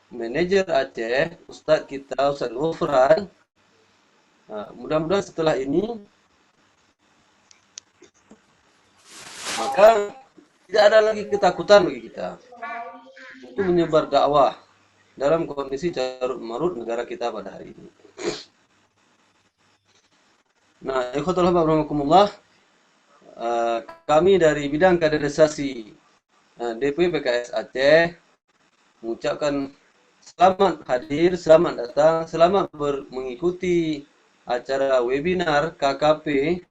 manajer Aceh, Ustadz kita, Ustadz Ghufran. Mudah-mudahan setelah ini maka tidak ada lagi ketakutan bagi kita untuk menyebar dakwah dalam kondisi carut marut negara kita pada hari ini. Nah, ikhwatul haba rahimakumullah, kami dari bidang kaderisasi DP PKS Aceh mengucapkan selamat hadir, selamat datang, selamat mengikuti acara webinar KKP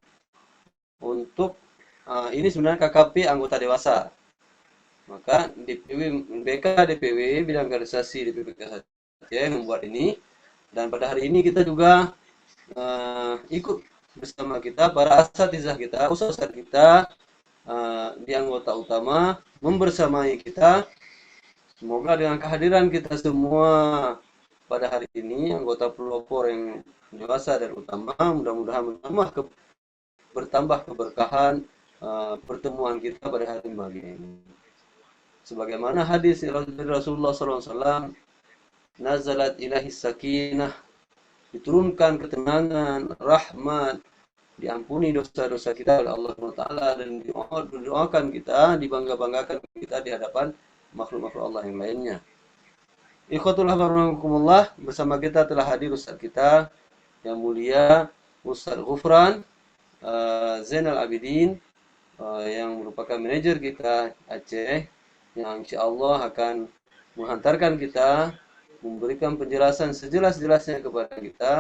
untuk ini sebenarnya KKP anggota dewasa. Maka DPW bidang kaderisasi DP PKS Aceh membuat ini, dan pada hari ini kita juga ikut bersama kita para asatizah kita, ustaz kita di anggota utama membersamai kita. Semoga dengan kehadiran kita semua pada hari ini, anggota pelopor yang dewasa dan utama, mudah-mudahan bertambah keberkahan pertemuan kita pada hari ini. Sebagaimana hadis dari Rasulullah SAW, nazalat ilahi sakinah, diturunkan ketenangan, rahmat, diampuni dosa-dosa kita oleh Allah SWT, dan didoakan kita, dibangga-banggakan kita di hadapan makhluk-makhluk Allah yang lainnya. Ikhwatul habarukumullah, bersama kita telah hadir Ustaz kita yang mulia, Ustaz Ghufran Zainal Abidin, yang merupakan manajer kita Aceh, yang insya Allah akan menghantarkan kita, memberikan penjelasan sejelas-jelasnya kepada kita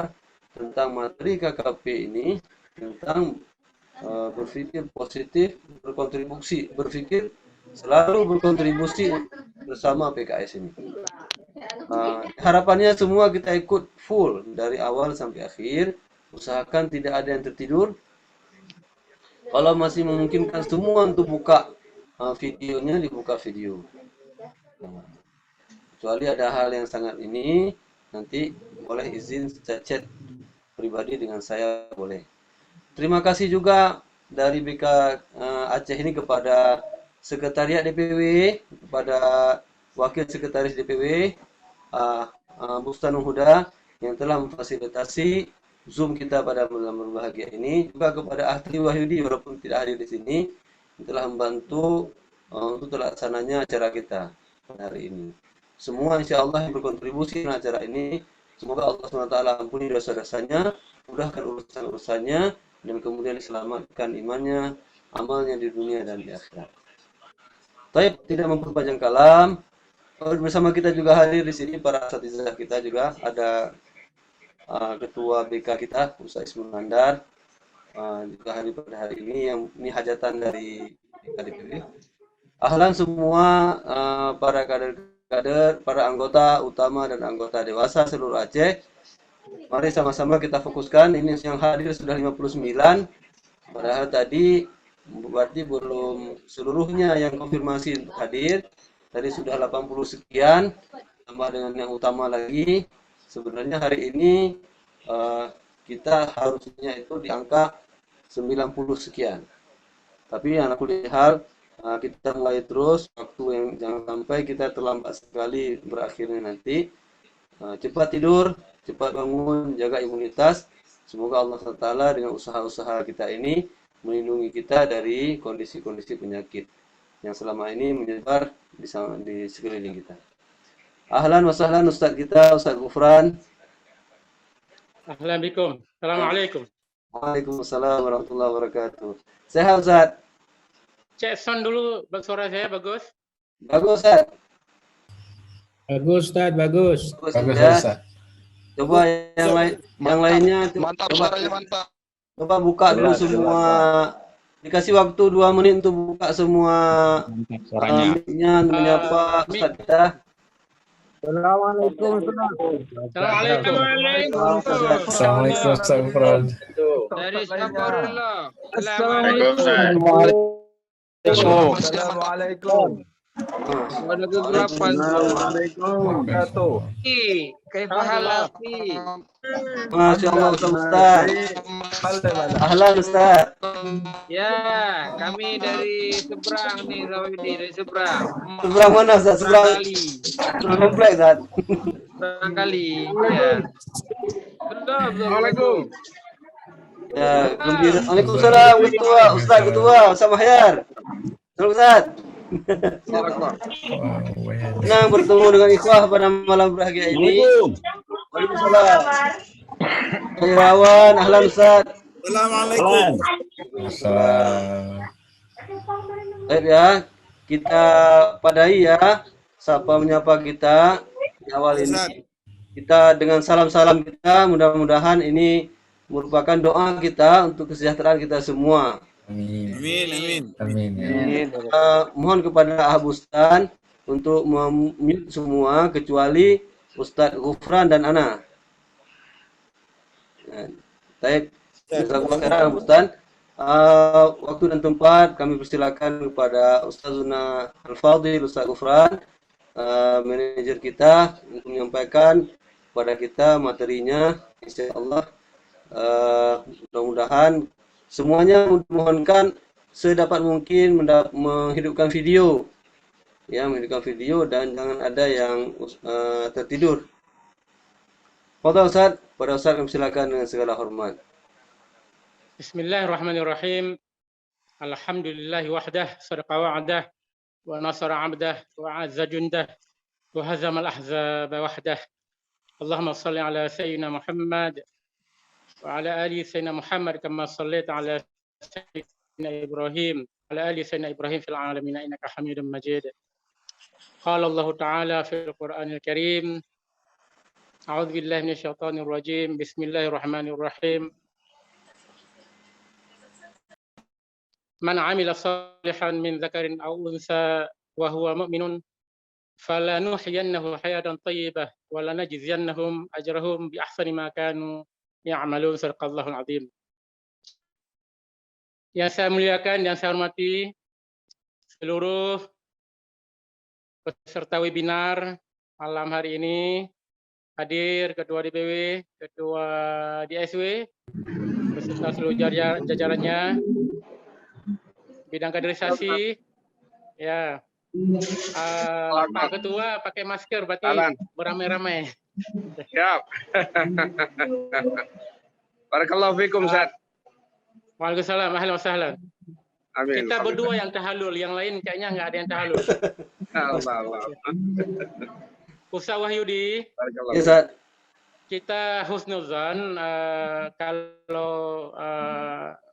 tentang materi KKP ini, tentang berpikir positif, selalu berkontribusi bersama PKS ini. Harapannya semua kita ikut full dari awal sampai akhir. Usahakan tidak ada yang tertidur. Kalau masih memungkinkan semua untuk buka videonya, dibuka video. Kecuali ada hal yang sangat ini, nanti boleh izin chat pribadi dengan saya, boleh. Terima kasih juga dari BK Aceh ini kepada Sekretariat DPW, kepada Wakil Sekretaris DPW, Bustanul Huda, yang telah memfasilitasi Zoom kita pada malam berbahagia ini, juga kepada Ahli Wahyudi walaupun tidak hadir di sini, yang telah membantu untuk terlaksananya acara kita hari ini. Semua insya Allah yang berkontribusi dalam acara ini, semoga Allah SWT ampuni dosa-dosanya, mudahkan urusan-urusannya, dan kemudian diselamatkan imannya, amalnya di dunia dan di akhirat. Taib, tidak memperpanjang kalam, bersama kita juga hadir di sini para asatizah kita juga, ada Ketua BK kita, Ustaz Ismul Handar, juga hadir pada hari ini, yang ini hajatan dari DPW. Ahlan semua para kader, para anggota utama dan anggota dewasa seluruh Aceh. Mari sama-sama kita fokuskan. Ini yang hadir sudah 59. Padahal tadi berarti belum seluruhnya yang konfirmasi hadir. Tadi sudah 80 sekian, tambah dengan yang utama lagi. Sebenarnya hari ini kita harusnya itu di angka 90 sekian. Tapi yang aku lihat kita mulai terus, waktu yang jangan sampai kita terlambat sekali berakhirnya nanti. Cepat tidur, cepat bangun, jaga imunitas. Semoga Allah SWT dengan usaha-usaha kita ini melindungi kita dari kondisi-kondisi penyakit yang selama ini menyebar di sekeliling kita. Ahlan wa sahlan Ustaz kita, Ustaz Ghufran. Ahlan bikum. Assalamualaikum. Waalaikumsalam warahmatullahi wabarakatuh. Sehat Ustaz? Cek sound dulu, suara saya bagus? Bagus Ustaz. Bagus Ustaz, bagus. Bagus ya. Ustaz. Coba yang lainnya mantap, suaranya mantap. Coba buka dulu semua. Dikasih waktu 2 menit untuk buka semua mic-nya, menyapa Ustaz kita. Assalamualaikum. Assalamualaikum. Ustaz Ghufran. Dari Singapura. Assalamualaikum. Assalamualaikum. Pada kegelapan. Assalamualaikum. Kaifahal akhi? Masya Allah Ustaz. Ahlan Ustaz. Ya, kami dari seberang nih, Zawidi, dari seberang. Seberang mana Ustaz? Seberang kompleks Ustaz. Seberang kali. Ya. Assalamualaikum. Ya, gembira. Waalaikumsalam ketua, Ustaz ketua, Ustaz Mahyar. Halo Ustaz. Senang bertemu dengan ikhwah pada malam berbahagia ini. Waalaikumsalam. Khairawan, ahlan Ustaz. Assalamualaikum. Baik ya, kita padai ya, sapa menyapa kita di awal ini. Kita dengan salam-salam kita, mudah-mudahan ini merupakan doa kita untuk kesejahteraan kita semua. Amin. Mohon kepada Abu Bustan untuk mute semua kecuali Ustadz Ghufran dan Ana. Baik, jazakumullah Abu Bustan. Waktu dan tempat kami persilakan kepada Ustazuna Al-Fadhil, Ustadz Ghufran, manajer kita untuk menyampaikan kepada kita materinya, insyaallah. Mudah-mudahan semuanya mohonkan sedapat mungkin menghidupkan video, ya, menghidupkan video dan jangan ada yang tertidur. Fadhal Ustaz, pada Ustaz kami silakan dengan segala hormat. Bismillahirrahmanirrahim. Alhamdulillahi wahdah, sadaqa wa'adah, wa nasara 'abdah, wa 'azza jundah, wa hazama al-ahzaba wahdah. Allahumma shalli ala sayyidina Muhammad وعلى آل سيدنا محمد كما صليت على سيدنا إبراهيم وعلى آل سيدنا إبراهيم في العالمين إنك حميد مجيد. قال الله تعالى في القرآن الكريم أعوذ بالله من الشيطان الرجيم بسم الله الرحمن الرحيم من عمل صالحا من ذكر أو أنثى وهو مؤمن فلنحيينه حياة طيبة ولنجزينهم أجرهم بأحسن ما كانوا ya'malun, sadaqallahul azim. Yang saya muliakan dan saya hormati seluruh peserta webinar malam hari ini, hadir Ketua DPW, Ketua DSW, beserta seluruh jajarannya, bidang kaderisasi, ya. Pak Ketua pakai masker, berarti beramai-ramai. Siap. Barakallahu fikum, Ustaz. Waalaikumsalam, ahlan wa sahlan. Amin. Kita berdua yang tahalul, yang lain kayaknya nggak ada yang tahalul. Allah. Ustaz Wahyudi, Ya, Ustaz. kita husnuzan kalau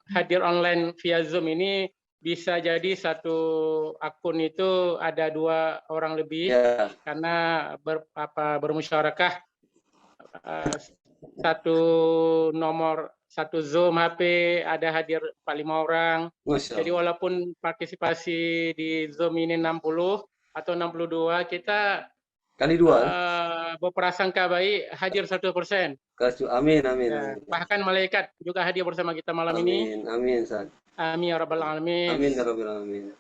hadir online via Zoom ini bisa jadi satu akun itu ada 2 orang lebih, Ya. karena bermusyarakah satu nomor, satu Zoom HP ada hadir 45 orang. Masya Jadi Allah. walaupun partisipasi di Zoom ini 60 atau 62, kita Kali 2. berprasangka baik hadir 100%. Amin. Ya, bahkan malaikat juga hadir bersama kita malam ini. Amin, Ustaz. Amin ya rabbal alamin. Amin ya rabbil alamin.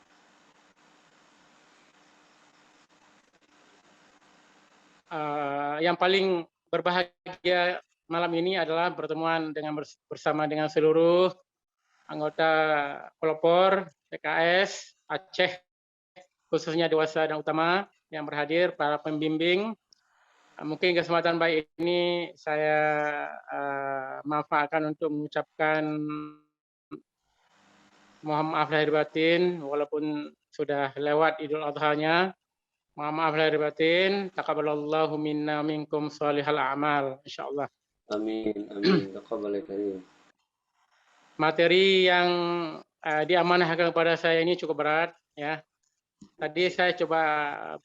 Yang paling berbahagia malam ini adalah pertemuan bersama dengan seluruh anggota pelopor PKS Aceh, khususnya dewasa dan utama yang berhadir, para pembimbing. Mungkin kesempatan baik ini saya manfaatkan untuk mengucapkan mohon maaf lahir batin, walaupun sudah lewat Idul Adha-nya. Mohon maaf lahir batin. Taqabbalallahu minna minkum shalihal a'mal, insyaallah. Amin. Taqabbal karim. Materi yang diamanahkan kepada saya ini cukup berat, ya. Tadi saya coba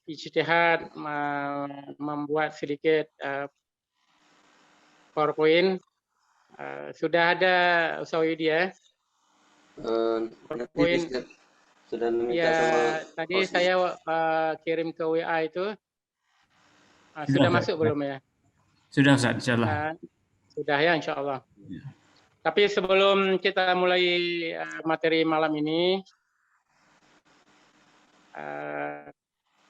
ijtihad membuat sedikit PowerPoint. Sudah ada Ustaz Widi, ya. Nanti sudah meminta Ya, sama tadi host. saya kirim ke WA itu. Sudah masuk belum ya? Sudah, Ustaz, insyaallah. Sudah ya, insyaallah. Tapi sebelum kita mulai materi malam ini,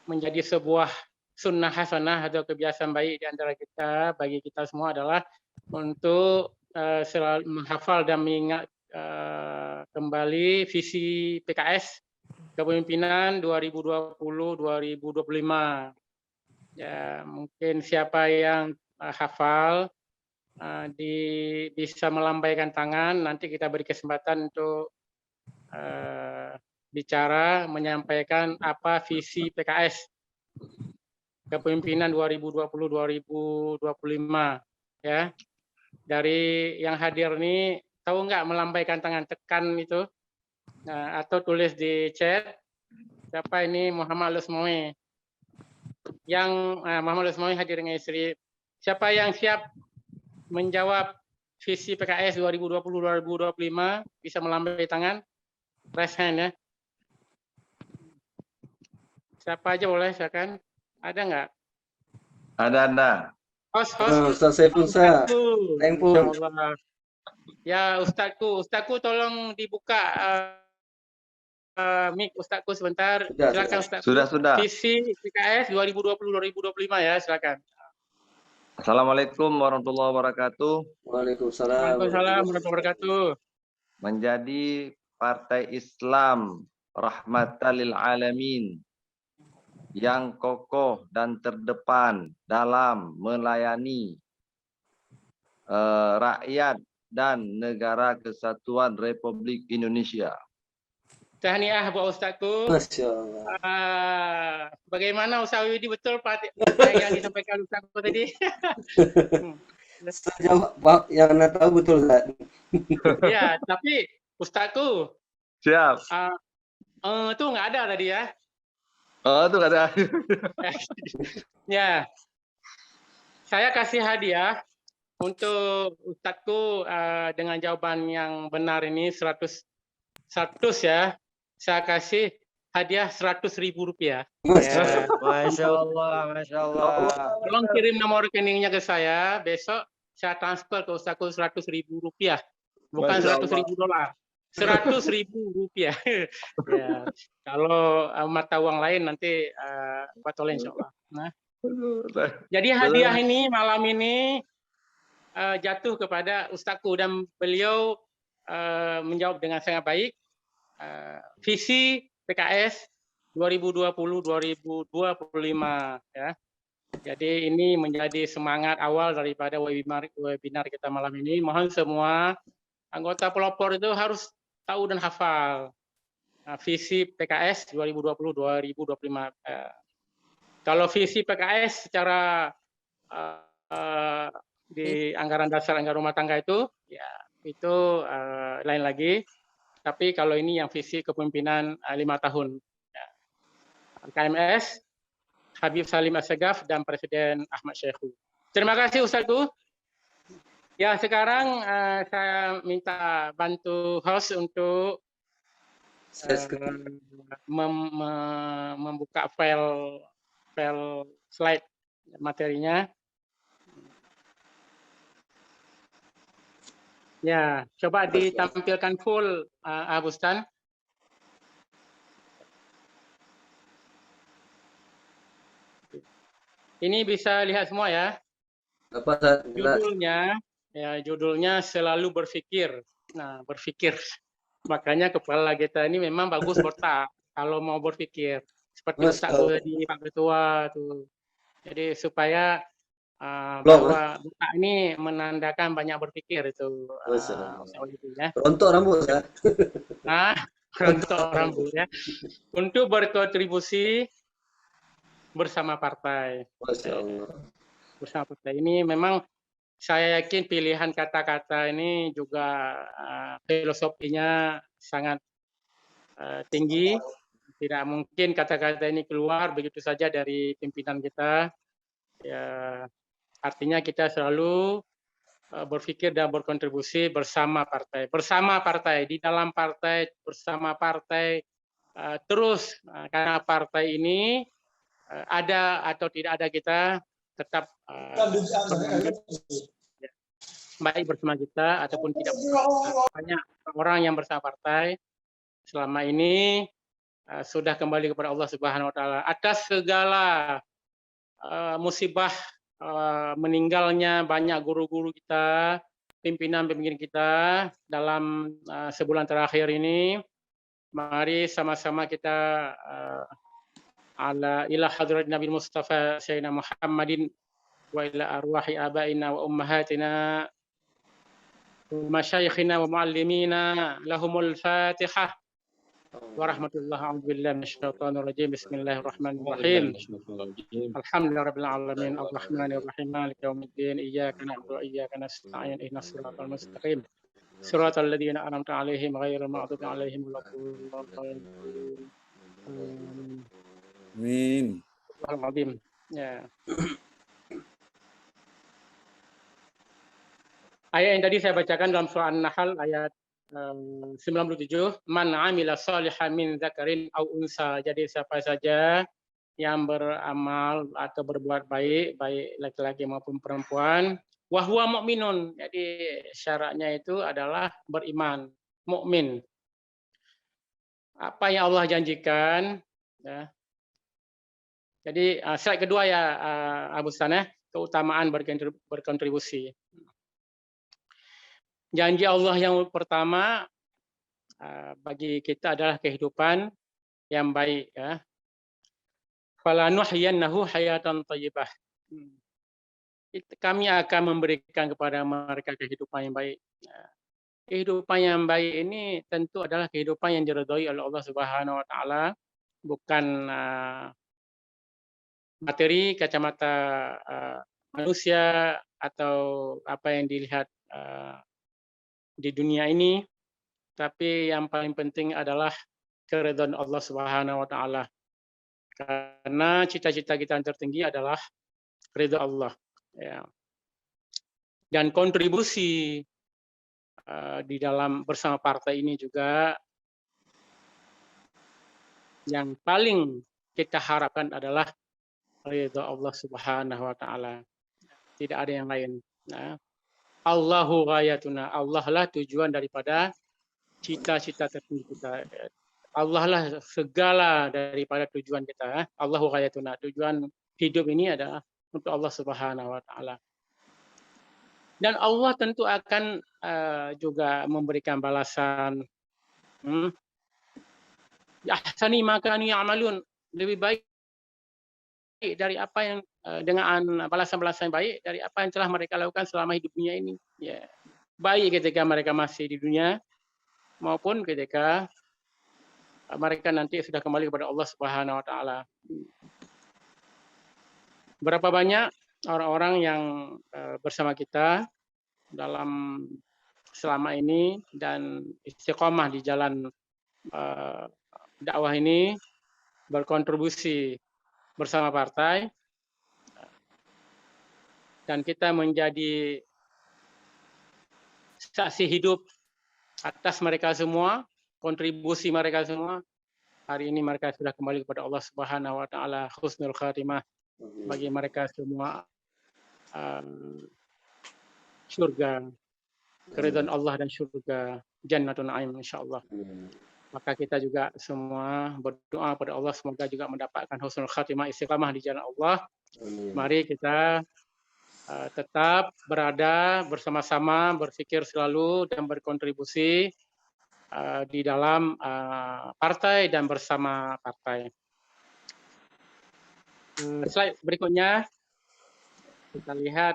menjadi sebuah sunnah hasanah atau kebiasaan baik di antara kita, bagi kita semua adalah untuk selalu menghafal dan mengingat kembali visi PKS kepemimpinan 2020-2025. Ya, mungkin siapa yang hafal bisa melambaikan tangan, nanti kita beri kesempatan untuk bicara, menyampaikan apa visi PKS kepemimpinan 2020-2025 ya. Dari yang hadir ini tahu nggak melambaikan tangan, tekan itu atau tulis di chat. Siapa ini? Muhammad Lusmoy. Yang Muhammad Lusmoy hadir dengan istri. Siapa yang siap menjawab visi PKS 2020-2025 bisa melambaikan tangan, raise hand ya. Siapa aja boleh, silakan. Ada nggak? Ada. Host. Ustaz Saiful Sa. Ya, Ustazku tolong dibuka mic Ustazku sebentar. Silakan Ustazku. Sudah. Visi PKS 2020-2025 ya, silakan. Assalamualaikum warahmatullahi wabarakatuh. Waalaikumsalam warahmatullahi wabarakatuh. Menjadi partai Islam rahmatan lil alamin yang kokoh dan terdepan dalam melayani rakyat dan negara kesatuan Republik Indonesia. Tahniah buat Ustazku. Masya Allah. Bagaimana Ustaz Widi, betul Pak yang disampaikan Ustazku tadi? Sejauh yang Anda tahu betul Ustaz. Ya, tapi Ustazku. Siap. Itu nggak ada tadi ya? Itu nggak ada. Ya, saya kasih hadiah untuk Ustazku dengan jawaban yang benar ini 100 ya. Saya kasih hadiah Rp100.000. Ya. Masya Allah. Tolong kirim nomor rekeningnya ke saya. Besok saya transfer ke Ustazku Rp100.000. Bukan $100.000. Rp100.000. Ya. Kalau mata uang lain nanti Pak Tole insya Allah. Nah. Jadi hadiah ini malam ini jatuh kepada Ustazku dan beliau menjawab dengan sangat baik. Visi PKS 2020-2025 ya. Jadi ini menjadi semangat awal daripada webinar kita malam ini. Mohon semua anggota pelopor itu harus tahu dan hafal visi PKS 2020-2025. Kalau visi PKS secara di anggaran dasar anggaran rumah tangga itu ya itu lain lagi. Tapi kalau ini yang visi kepemimpinan 5 tahun. Ya. KMS, Habib Salim Assegaf, dan Presiden Ahmad Syekhu. Terima kasih Ustazku. Ya, sekarang saya minta bantu host untuk membuka file slide materinya. Ya, coba ditampilkan full, Abustan. Ini bisa lihat semua ya. Judulnya selalu berpikir. Nah, berpikir. Makanya kepala kita ini memang bagus botak kalau mau berpikir. Seperti Ustaz tadi, Pak Ketua tuh. Jadi supaya bahwa buka ini menandakan banyak berpikir itu. Rontok rambut ya. Rontok rambut ya. Untuk berkontribusi bersama partai. Bersama partai ini memang saya yakin pilihan kata-kata ini juga filosofinya sangat tinggi. Tidak mungkin kata-kata ini keluar begitu saja dari pimpinan kita. Ya, artinya kita selalu berpikir dan berkontribusi bersama partai. Bersama partai, di dalam partai, bersama partai, terus karena partai ini ada atau tidak ada kita tetap baik bersama kita ataupun tidak. Banyak orang yang bersama partai selama ini sudah kembali kepada Allah Subhanahu wa taala atas segala musibah meninggalnya banyak guru-guru kita, pimpinan-pimpinan kita dalam sebulan terakhir ini. Mari sama-sama kita ila hadrat Nabi Mustafa Sayyidina Muhammadin wa ila arwahi abaina wa ummahatina wa masyayikhina wa muallimina lahumul Fatihah. Warahmatullahi a'udzubillahi minasyaitonir rajim. Bismillahirrahmanirrahim. Alhamdulillahirabbil alamin arrahmanir rahim maliki yaumiddin iyyaka na'budu wa iyyaka nasta'in ihdinas siratal mustaqim siratal ladzina an'amta 'alaihim ghairil maghdubi 'alaihim waladdallin. Amin. Alhamdulillah. Ya. Ayat yang tadi saya bacakan dalam surah An-Nahl ayat 97, man amila salihan min dzakarin aw unsa. Jadi siapa saja yang beramal atau berbuat baik, baik laki-laki maupun perempuan, wa huwa mukminun. Jadi syaratnya itu adalah beriman, mukmin. Apa yang Allah janjikan, ya. Jadi slide kedua ya Abu Sanah, keutamaan berkontribusi. Janji Allah yang pertama bagi kita adalah kehidupan yang baik, ya. Falanuhyiyannahu hayatan thayyibah. Kami akan memberikan kepada mereka kehidupan yang baik. Kehidupan yang baik ini tentu adalah kehidupan yang diridhai oleh Allah Subhanahu wa taala, bukan materi kacamata manusia atau apa yang dilihat di dunia ini, tapi yang paling penting adalah keridhaan Allah Subhanahu wa taala. Karena cita-cita kita yang tertinggi adalah ridha Allah, ya. Dan kontribusi di dalam bersama partai ini juga yang paling kita harapkan adalah ridha Allah Subhanahu wa taala. Tidak ada yang lain. Nah, Allahu ghayatuna. Allah lah tujuan daripada cita-cita tertinggi kita. Allah lah segala daripada tujuan kita. Allahu ghayatuna. Tujuan hidup ini adalah untuk Allah Subhanahu wa taala. Dan Allah tentu akan juga memberikan balasan. Ahsani ma kanu ya'malun. Lebih baik dari apa yang dengan balasan-balasan baik dari apa yang telah mereka lakukan selama hidup dunia ini, ya. Baik ketika mereka masih di dunia maupun ketika mereka nanti sudah kembali kepada Allah Subhanahu wa taala. Berapa banyak orang-orang yang bersama kita dalam selama ini dan istiqomah di jalan dakwah ini, berkontribusi bersama partai, dan kita menjadi saksi hidup atas mereka semua, kontribusi mereka semua. Hari ini mereka sudah kembali kepada Allah Subhanahu wa taala, husnul khatimah bagi mereka semua, surga, keridhaan Allah dan surga, jannatun na'im insyaallah. Maka kita juga semua berdoa pada Allah semoga juga mendapatkan husnul khatimah, istiqamah di jalan Allah. Mari kita tetap berada bersama-sama, berpikir selalu dan berkontribusi di dalam partai dan bersama partai. Slide berikutnya kita lihat,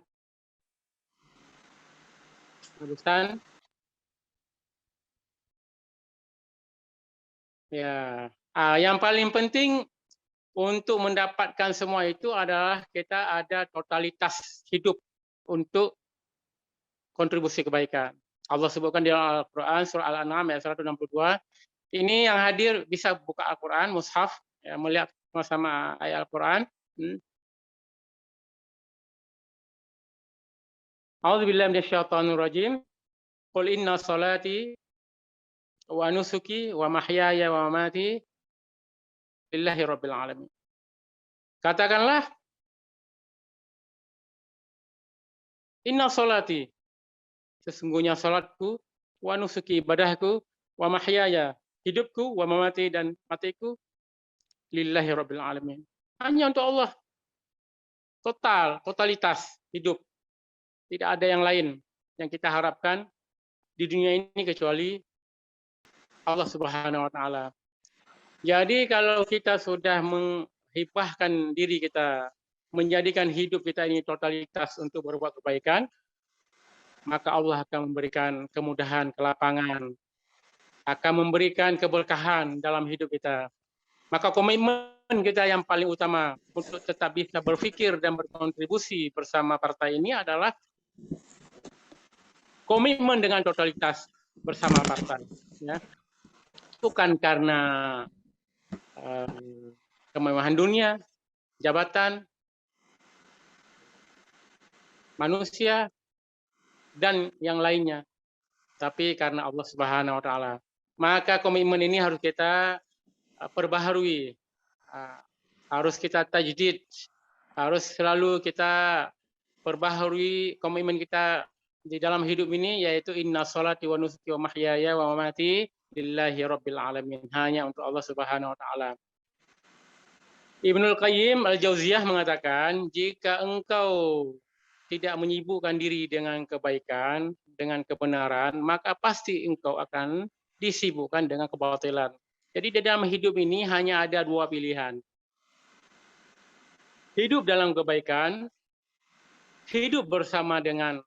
Ustaz. Ya, yang paling penting untuk mendapatkan semua itu adalah kita ada totalitas hidup untuk kontribusi kebaikan. Allah sebutkan di Al-Quran, surah Al-An'am ayat 162. Ini yang hadir bisa buka Al-Quran, mushaf, ya, melihat sama-sama ayat Al-Quran. A'udzubillahi minasyaitonir rajim. Qul inna salati wa nusuki wa mahyaya wa mamati lillahi rabbil alamin. Katakanlah, inna salati, sesungguhnya salatku, wa nusuki, ibadahku, wa mahyaya, hidupku wa mamati dan matiku lillahi rabbil alamin. Hanya untuk Allah. Totalitas hidup. Tidak ada yang lain yang kita harapkan di dunia ini kecuali Allah Subhanahu wa taala. Jadi kalau kita sudah menghibahkan diri kita, menjadikan hidup kita ini totalitas untuk berbuat kebaikan, maka Allah akan memberikan kemudahan, kelapangan, akan memberikan keberkahan dalam hidup kita. Maka komitmen kita yang paling utama untuk tetap bisa berpikir dan berkontribusi bersama partai ini adalah komitmen dengan totalitas bersama partai. Ya. Bukan karena kemewahan dunia, jabatan, manusia, dan yang lainnya. Tapi karena Allah Subhanahu wa taala. Maka komitmen ini harus kita perbaharui. Harus kita tajdid. Harus selalu kita perbaharui komitmen kita di dalam hidup ini, yaitu inna sholati wa nusuki wa mahyaya wa mamati lillahi rabbil alamin. Hanya untuk Allah Subhanahu wa taala. Ibnul Qayyim Al-Jauziyah mengatakan, jika engkau tidak menyibukkan diri dengan kebaikan, dengan kebenaran, maka pasti engkau akan disibukkan dengan kebatilan. Jadi di dalam hidup ini hanya ada dua pilihan. Hidup dalam kebaikan, hidup bersama dengan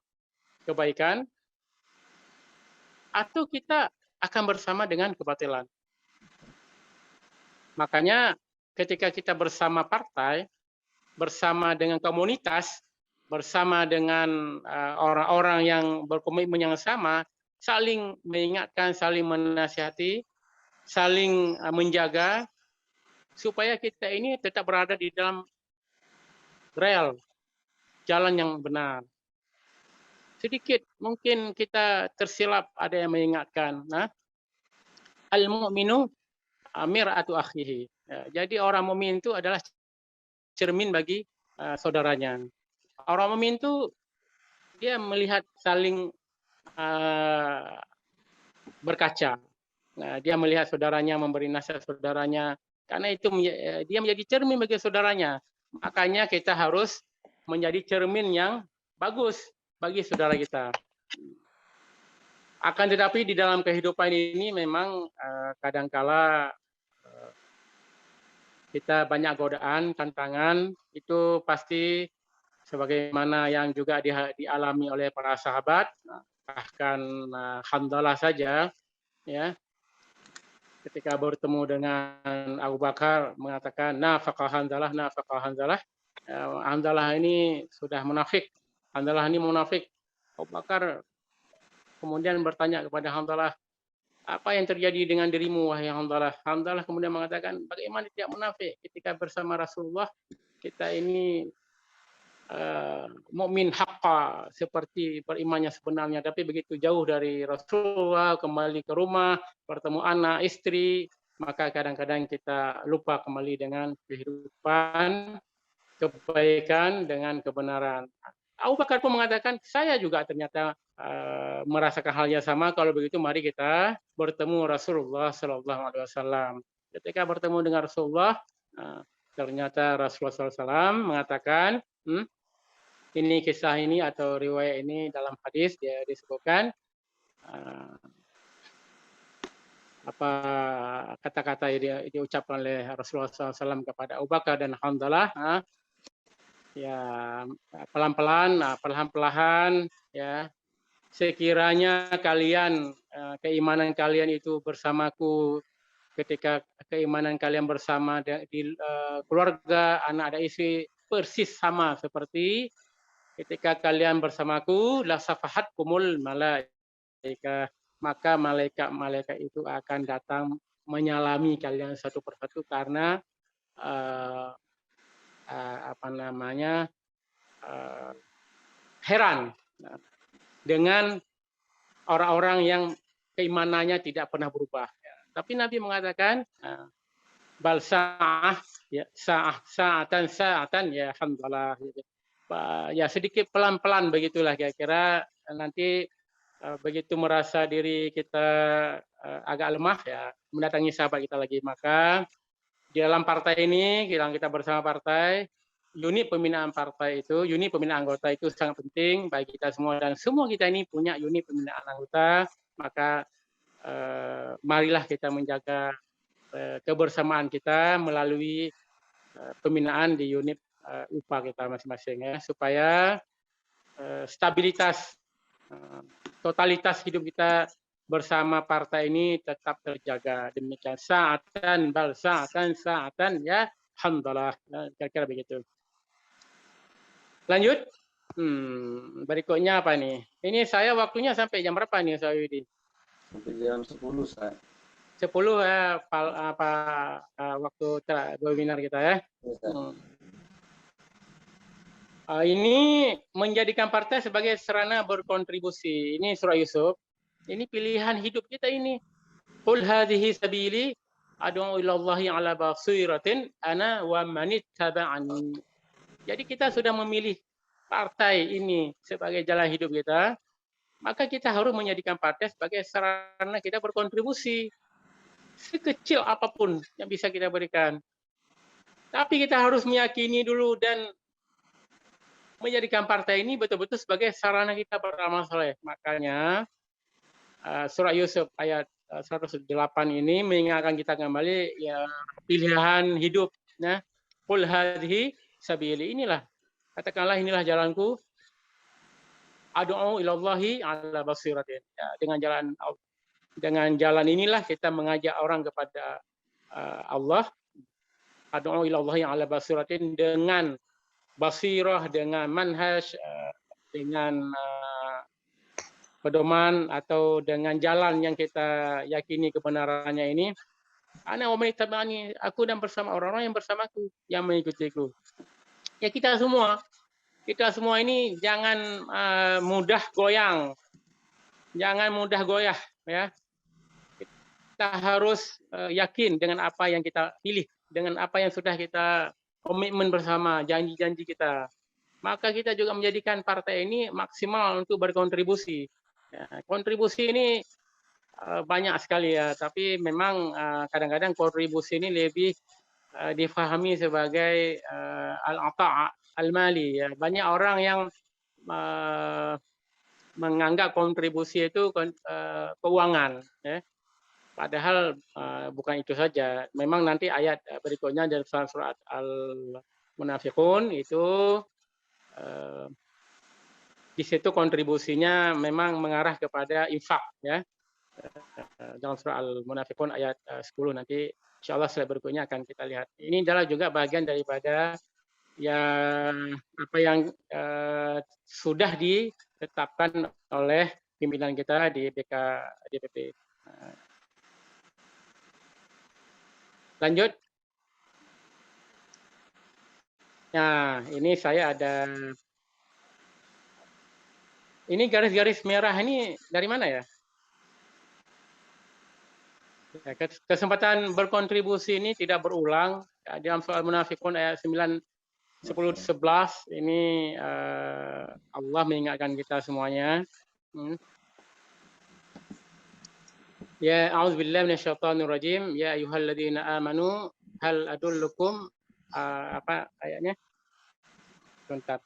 kebaikan, atau kita akan bersama dengan kebatilan. Makanya ketika kita bersama partai, bersama dengan komunitas, bersama dengan orang-orang yang berkomitmen yang sama, saling mengingatkan, saling menasihati, saling menjaga, supaya kita ini tetap berada di dalam rel, jalan yang benar. Sedikit mungkin kita tersilap, ada yang mengingatkan, al-mu'minu mir'atu akhihi. Jadi orang mukmin itu adalah cermin bagi saudaranya. Orang mukmin itu dia melihat saling berkaca. Dia melihat saudaranya, memberi nasihat saudaranya, karena itu dia menjadi cermin bagi saudaranya. Makanya kita harus menjadi cermin yang bagus bagi saudara kita. Akan tetapi di dalam kehidupan ini memang kadangkala kita banyak godaan, tantangan, itu pasti sebagaimana yang juga dialami oleh para sahabat, bahkan Hanzalah saja, ya, ketika bertemu dengan Abu Bakar mengatakan nafaqah Hanzalah, nafaqah Hanzalah. Hanzalah ini sudah munafik. Hanzalah ini munafik. Abu Bakar kemudian bertanya kepada Hanzalah, apa yang terjadi dengan dirimu wahai Hanzalah? Hanzalah kemudian mengatakan, bagaimana tidak munafik ketika bersama Rasulullah kita ini mukmin haqqa, seperti berimannya sebenarnya, tapi begitu jauh dari Rasulullah, kembali ke rumah, bertemu anak, istri, maka kadang-kadang kita lupa kembali dengan kehidupan, kebaikan dengan kebenaran. Abu Bakar pun mengatakan, saya juga ternyata merasakan hal yang sama. Kalau begitu mari kita bertemu Rasulullah SAW. Ketika bertemu dengan Rasulullah, ternyata Rasulullah SAW mengatakan, ini kisah ini atau riwayat ini dalam hadis dia disebutkan apa kata-kata yang diucapkan oleh Rasulullah SAW kepada Abu Bakar dan Hanzalah, ya perlahan-lahan, ya, sekiranya kalian keimanan kalian itu bersamaku, ketika keimanan kalian bersama di keluarga, anak dan istri persis sama seperti ketika kalian bersamaku, la safahatkumul malaika, maka malaikat-malaikat itu akan datang menyalami kalian satu persatu karena heran dengan orang-orang yang keimanannya tidak pernah berubah. Tapi Nabi mengatakan bal sa'ah, ya, sa'atan ya alhamdulillah. Ya sedikit pelan-pelan begitulah kira-kira, nanti begitu merasa diri kita agak lemah, ya mendatangi sahabat kita lagi. Maka di dalam partai ini, kita bersama partai, unit pembinaan partai itu, unit pembinaan anggota itu sangat penting bagi kita semua, dan semua kita ini punya unit pembinaan anggota. Maka marilah kita menjaga kebersamaan kita melalui pembinaan di unit UPA kita masing-masing, ya, supaya stabilitas, totalitas hidup kita bersama partai ini tetap terjaga. Demikian, sa'atan bal sa'atan, ya, alhamdulillah, kira-kira begitu. Lanjut. Berikutnya apa nih? Ini saya waktunya sampai jam berapa nih, Ustaz Yudi? Sampai jam 10, Ustaz. 10 ya, waktu webinar kita, ya. Ini menjadikan partai sebagai sarana berkontribusi. Ini surah Yusuf. Ini pilihan hidup kita ini. Qul hadhihi sabili ad'u ila Allahi ala basiratin ana wa man ittaba'ani. Jadi kita sudah memilih partai ini sebagai jalan hidup kita, maka kita harus menjadikan partai sebagai sarana kita berkontribusi. Sekecil apapun yang bisa kita berikan. Tapi kita harus meyakini dulu dan menjadikan partai ini betul-betul sebagai sarana kita beramal saleh. Makanya surah Yusuf ayat 108 ini mengingatkan kita kembali, ya, pilihan hidup. Nah, qul hadhihi sabili, inilah, katakanlah inilah jalanku, ad'u ilallahi ala basiratin. Ya, dengan jalan inilah kita mengajak orang kepada Allah. Ad'u ilallahi ala basiratin, dengan basirah, dengan manhaj, dengan pedoman atau dengan jalan yang kita yakini kebenarannya ini. Ana wa man ittaba'ani, aku dan bersama orang-orang yang bersamaku, yang mengikutiku. Ya, kita semua ini jangan mudah goyang. Jangan mudah goyah, ya. Kita harus yakin dengan apa yang kita pilih, dengan apa yang sudah kita komitmen bersama, janji-janji kita. Maka kita juga menjadikan partai ini maksimal untuk berkontribusi. Ya, kontribusi ini banyak sekali, ya, tapi memang kadang-kadang kontribusi ini lebih difahami sebagai al-ata' al-mali. Ya. Banyak orang yang menganggap kontribusi itu keuangan. Ya. Padahal bukan itu saja. Memang nanti ayat berikutnya dari surat Al-Munafiqun itu di situ kontribusinya memang mengarah kepada infak, ya. Dalam surah Al-Munafiqun ayat 10 nanti insyaallah slide berikutnya akan kita lihat. Ini adalah juga bagian daripada apa yang sudah ditetapkan oleh pimpinan kita di DPP. Lanjut. Nah, ini saya ada. Ini garis-garis merah ini dari mana, ya? Kesempatan berkontribusi ini tidak berulang. Dalam soal Munafiqun ayat 9, 10, 11 ini Allah mengingatkan kita semuanya. Ya, a'udzubillahi minasyaitonir rajim. Ya ayyuhalladzina amanu hal adullukum, apa ayatnya? Bentar.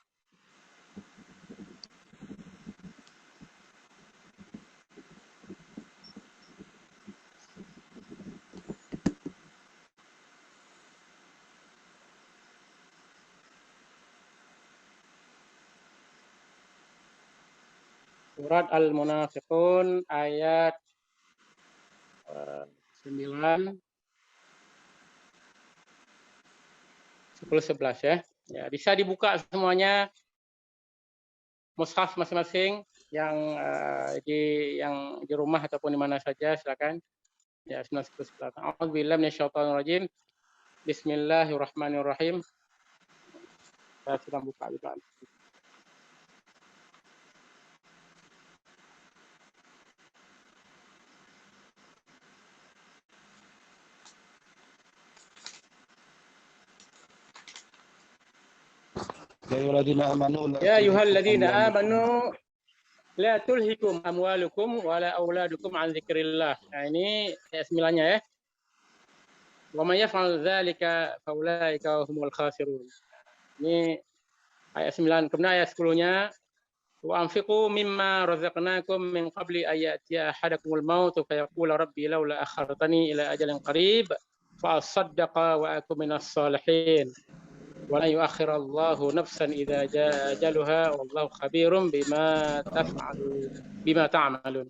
Surat Al-Munafiqun ayat 9, 10, 11, ya. Ya, bisa dibuka semuanya mushaf masing-masing yang di rumah ataupun di mana saja, silakan. Ya, 9, 10, 11. A'udzubillahi minasyaitonir rajim. Bismillahirrahmanirrahim. Saya sedang buka juga. Ya ayyuhalladzina amanu la tulhikum amwalukum wala auladukum an dzikrillah. Nah, ini ayat 9-nya, ya. Wa may yaf'al dzalika fa ulaika humul khasirun. Ini ayat 9. Kemudian ayat 10-nya wa anfiqu mimma razaqnakum min qabli ayatiya ahadakumul maut fa yaqula rabbi laula akhartani ila ajalin qarib fa asaddaqa wa akum minas salihin. Wa la yu'akhirallahu nafsan idza jaa ajaluha wallahu khabirum bima ta'malun.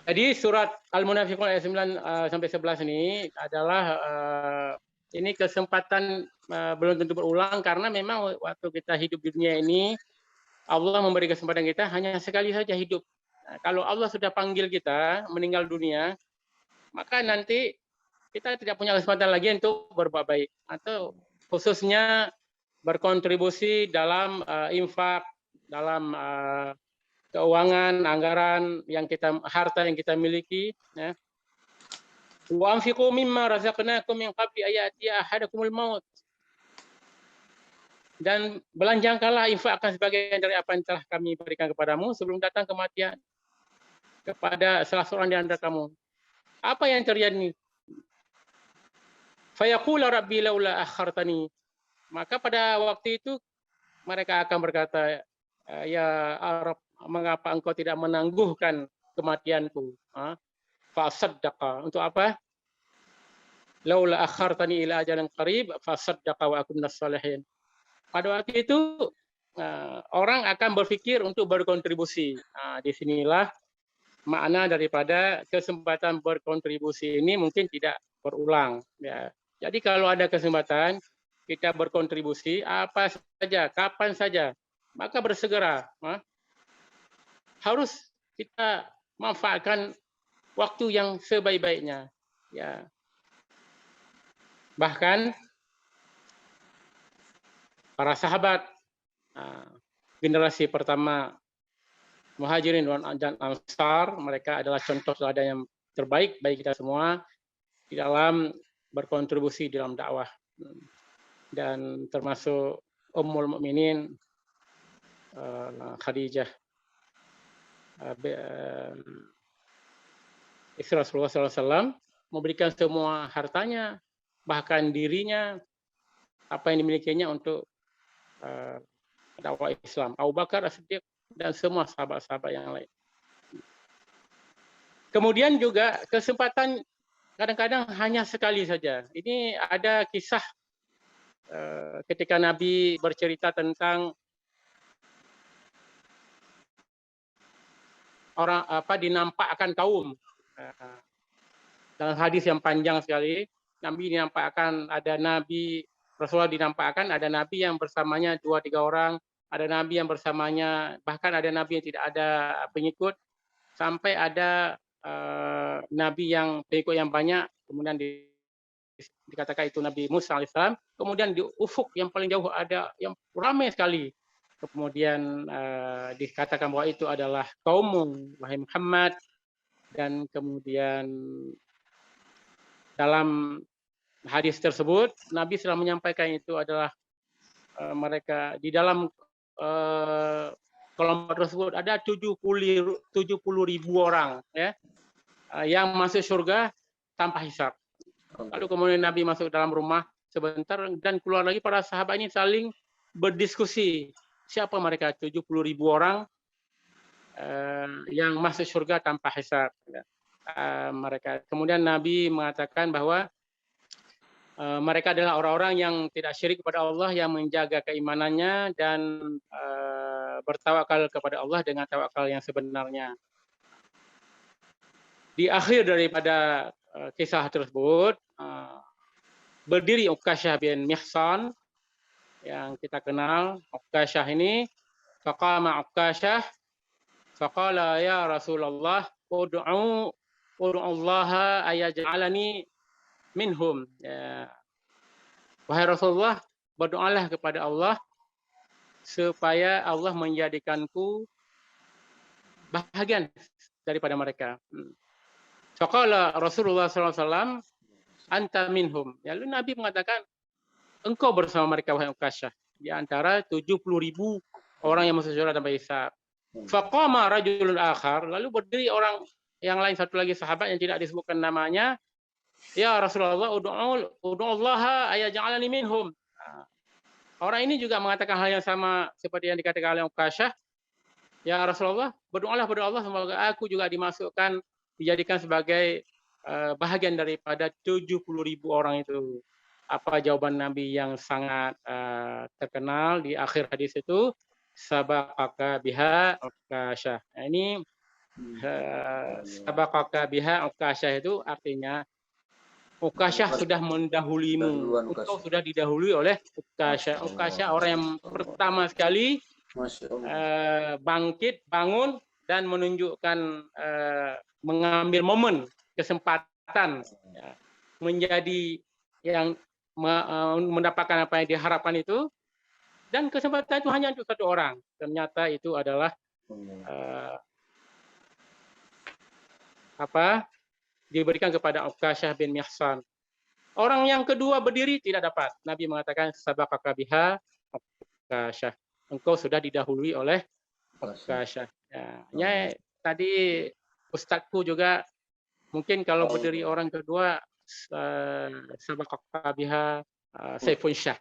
Jadi surat Al-Munafiqun ayat 9 sampai 11 ini adalah ini kesempatan belum tentu berulang karena memang waktu kita hidup di dunia ini Allah memberi kesempatan kita hanya sekali saja hidup. Nah, kalau Allah sudah panggil kita meninggal dunia, maka nanti kita tidak punya kesempatan lagi untuk berbuat baik atau khususnya berkontribusi dalam infak, dalam keuangan, anggaran yang harta yang kita miliki. Ya. Wa anfiqu mimma razaqnakum min qabli ayatiya ahadakumul maut. Dan belanjakanlah, infakkan sebagian dari apa yang telah kami berikan kepadamu sebelum datang kematian kepada salah seorang di antara kamu. Apa yang terjadi? Fayaqula rabbi laula akhartani. Maka pada waktu itu mereka akan berkata, ya Arab, mengapa engkau tidak menangguhkan kematianku? Fasaddaqa. Untuk apa? Laula akhartani ila ajalin qarib fasaddaqa wa akum minas salihin. Pada waktu itu orang akan berpikir untuk berkontribusi. Disinilah makna daripada kesempatan berkontribusi ini mungkin tidak berulang. Ya. Jadi kalau ada kesempatan kita berkontribusi apa saja, kapan saja, maka bersegera. Harus kita manfaatkan waktu yang sebaik-baiknya. Ya. Bahkan para sahabat generasi pertama Muhajirin dan Ansar, mereka adalah contoh teladan yang terbaik bagi kita semua di dalam berkontribusi dalam dakwah. Dan termasuk Ummul Mukminin Khadijah, istri Rasulullah SAW, memberikan semua hartanya, bahkan dirinya, apa yang dimilikinya untuk dakwah Islam. Abu Bakar As-Siddiq dan semua sahabat-sahabat yang lain. Kemudian juga kesempatan kadang-kadang hanya sekali saja. Ini ada kisah ketika Nabi bercerita tentang orang dinampakkan kaum. Dalam hadis yang panjang sekali, Nabi dinampakkan, ada Nabi Rasulullah dinampakkan ada Nabi yang bersamanya 2-3 orang, ada Nabi yang bersamanya, bahkan ada Nabi yang tidak ada pengikut, sampai ada Nabi yang pengikut yang banyak, kemudian dikatakan itu Nabi Musa alaihissalam, kemudian di ufuk yang paling jauh ada yang ramai sekali, kemudian dikatakan bahwa itu adalah kaummu, wahai Muhammad, dan kemudian dalam hadis tersebut Nabi sedang menyampaikan itu adalah mereka di dalam kelompok tersebut ada 70.000 orang ya yang masuk surga tanpa hisab. Lalu kemudian Nabi masuk dalam rumah sebentar dan keluar lagi, para sahabat ini saling berdiskusi siapa mereka 70.000 orang yang masuk surga tanpa hisab. Mereka kemudian Nabi mengatakan bahwa mereka adalah orang-orang yang tidak syirik kepada Allah, yang menjaga keimanannya dan bertawakal kepada Allah dengan tawakal yang sebenarnya. Di akhir daripada kisah tersebut berdiri Uqasyah bin Mihsan yang kita kenal. Uqasyah ini faqama Uqasyah faqala ya Rasulullah ud'u Allah ayaj'alani minhum. Ya. Wahai Rasulullah, berdoalah kepada Allah supaya Allah menjadikanku bahagian daripada mereka. Faqala Rasulullah SAW, anta minhum. Ya, lalu Nabi mengatakan, engkau bersama mereka wahai Uqasyah, di antara 70.000 orang yang masuk surga tanpa hisab. Faqama rajulun akhar, lalu berdiri orang yang lain, satu lagi sahabat yang tidak disebutkan namanya, ya Rasulullah, ud'ullaha ayaj'alani minhum. Orang ini juga mengatakan hal yang sama seperti yang dikatakan oleh Uqasyah. Ya Rasulullah, berdoalah kepada Allah semoga aku juga dimasukkan, dijadikan sebagai bahagian daripada 70.000 orang itu. Apa jawaban Nabi yang sangat terkenal di akhir hadis itu? Sabaqaka biha Uqasyah. Nah, ini sabaqaka biha Uqasyah itu artinya Uqasyah sudah mendahulimu. Engkau sudah didahului oleh Uqasyah. Uqasyah orang yang pertama sekali bangkit, bangun, dan menunjukkan mengambil momen, kesempatan menjadi yang mendapatkan apa yang diharapkan itu, dan kesempatan itu hanya untuk satu orang. Ternyata itu adalah diberikan kepada Uqasyah bin Mihsan. Orang yang kedua berdiri tidak dapat. Nabi mengatakan sabaqaka biha Uqasyah. Engkau sudah didahului oleh Uqasyah. Ya, tadi ustazku juga mungkin kalau berdiri orang kedua sabaqaka biha Saifun Syah.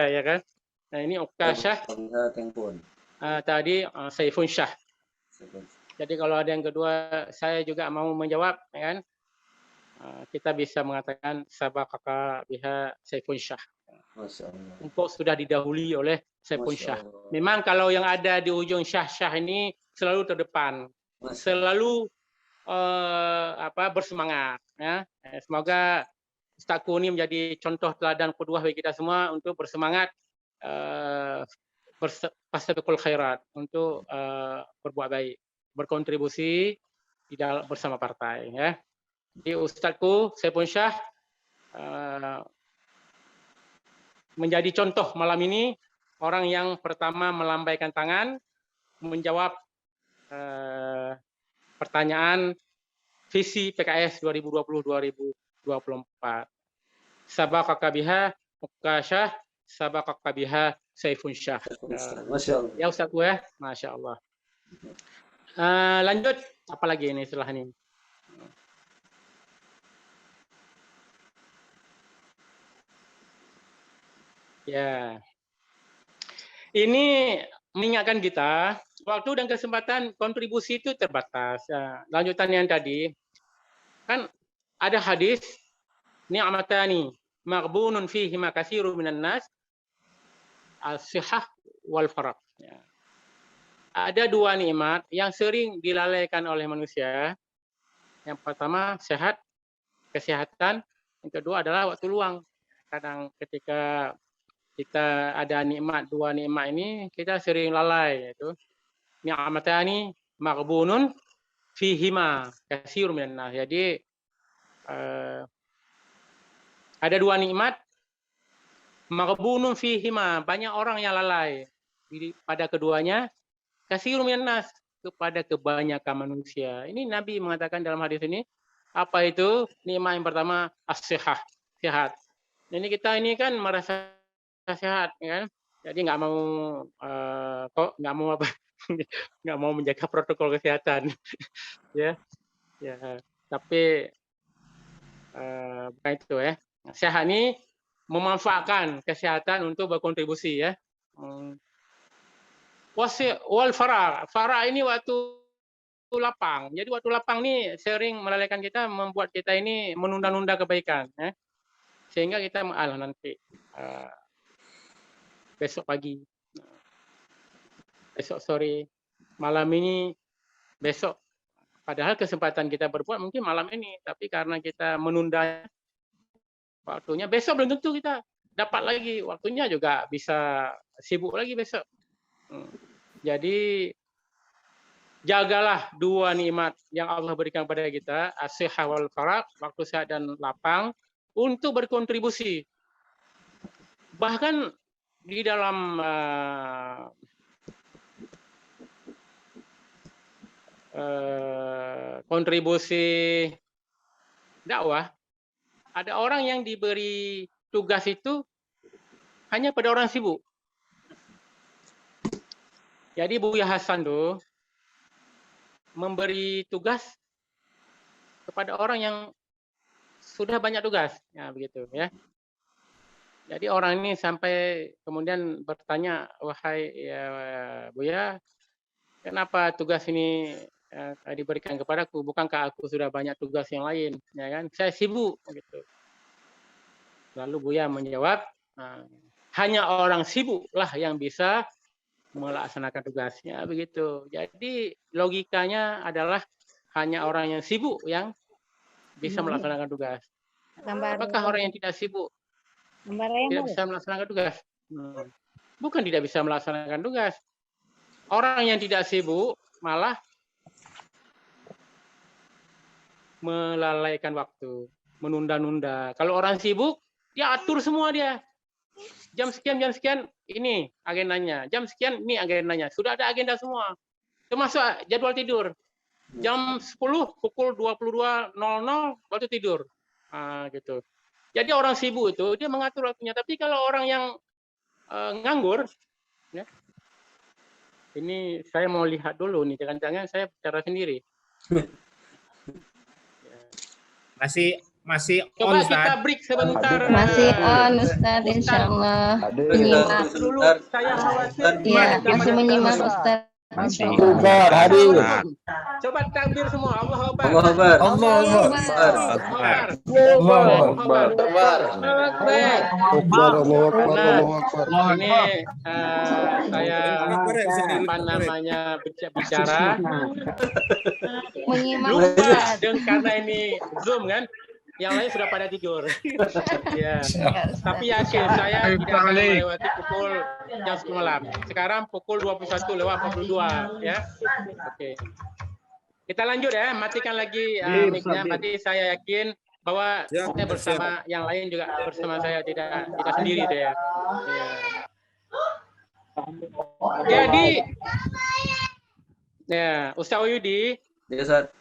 Ya kan? Nah, ini Uqasyah. Tadi Saifun Syah. Jadi kalau ada yang kedua, saya juga mau menjawab, ya kan? Kita bisa mengatakan sabaqaka biha Saifun Syah. Engkau sudah didahului oleh Saifun Syah. Memang kalau yang ada di ujung syah-syah ini selalu terdepan, selalu bersemangat. Ya. Semoga Ustazku ini menjadi contoh teladan qudwah bagi kita semua untuk bersemangat fastabiqul khairat, untuk berbuat baik, berkontribusi di dalam bersama partai. Ya. Jadi Ustazku Saifun Syah menjadi contoh malam ini, orang yang pertama melambaikan tangan menjawab pertanyaan visi PKS 2020-2024. Sabaqaka biha Uqasyah, sabaqaka biha Saifun Syah. Ya Ustaz ya, Masya Allah. Lanjut, apa lagi ini setelah ini? Ya, ini mengingatkan kita waktu dan kesempatan kontribusi itu terbatas. Lanjutan yang tadi kan ada hadis ni'matani maghbunun fihi ma katsirun minan nas as-sihah wal faraq. Ya. Ada dua nikmat yang sering dilalaikan oleh manusia. Yang pertama sehat, kesehatan. Yang kedua adalah waktu luang. Kadang ketika kita ada nikmat, dua nikmat ini kita sering lalai, yaitu ni'matani maghbunun fihima katsirun minan nas. Jadi ada dua nikmat maghbunun fihima, banyak orang yang lalai pada keduanya, katsirun minan nas, kepada kebanyakan manusia. Ini Nabi mengatakan dalam hadis ini, apa itu? Nikmat yang pertama as-sihah, sehat. Ini kita ini kan merasa sehat, kan? Jadi nggak mau menjaga protokol kesehatan, ya. Tapi bukan itu ya. Sehat ini memanfaatkan kesehatan untuk berkontribusi, ya. Wal farah ini waktu lapang. Jadi waktu lapang ini sering melalaikan kita, membuat kita ini menunda-nunda kebaikan, ya. Sehingga kita nanti besok pagi, besok sore, malam ini, besok. Padahal kesempatan kita berbuat mungkin malam ini, tapi karena kita menunda waktunya, besok belum tentu kita dapat lagi. Waktunya juga bisa sibuk lagi besok. Jadi jagalah dua nikmat yang Allah berikan kepada kita, as-sihah wal faraq, waktu sehat dan lapang, untuk berkontribusi. Bahkan di dalam kontribusi dakwah, ada orang yang diberi tugas itu hanya pada orang sibuk. Jadi Buya Hasan tuh memberi tugas kepada orang yang sudah banyak tugas, ya begitu ya. Jadi orang ini sampai kemudian bertanya, wahai ya Buya, kenapa tugas ini diberikan kepadaku? Bukankah aku sudah banyak tugas yang lain, ya kan? Saya sibuk, gitu. Lalu Buya menjawab, hanya orang sibuklah yang bisa melaksanakan tugasnya, begitu. Jadi logikanya adalah hanya orang yang sibuk yang bisa melaksanakan tugas. Apakah orang yang tidak sibuk tidak bisa melaksanakan tugas? Bukan tidak bisa melaksanakan tugas. Orang yang tidak sibuk malah melalaikan waktu, menunda-nunda. Kalau orang sibuk, dia atur semua dia. Jam sekian ini agendanya. Jam sekian ini agendanya. Sudah ada agenda semua. Termasuk jadwal tidur. Jam 10 pukul 22.00 waktu tidur. Gitu. Jadi orang sibuk itu dia mengatur waktunya. Tapi kalau orang yang nganggur, ya, ini saya mau lihat dulu nih. Jangan-jangan saya bicara sendiri. Masih Coba on, kita Ustaz. break sebentar. Masih on, Ustaz, insyaallah. Menyimak. Dulu saya khawatir. Iya, masih menyimak, Ustaz. Masih. Coba takbir semua. Allahu Akbar. Allahu Akbar. Allahu Akbar. Allahu Akbar. Ini saya apa namanya bicara Menyimak, lupa Ustaz. dan karena ini Zoom kan, yang lain sudah pada tidur. Ya. Tapi yakin saya tidak akan melewati pukul jam 10 malam. Sekarang pukul 21:42 ya. Oke. Kita lanjut ya, matikan lagi mic-nya. Berarti saya yakin bahwa saya bersama yang lain juga bersama saya, tidak sendiri deh ya. Jadi ya, Ustaz Uyudi. Ya, Ustaz.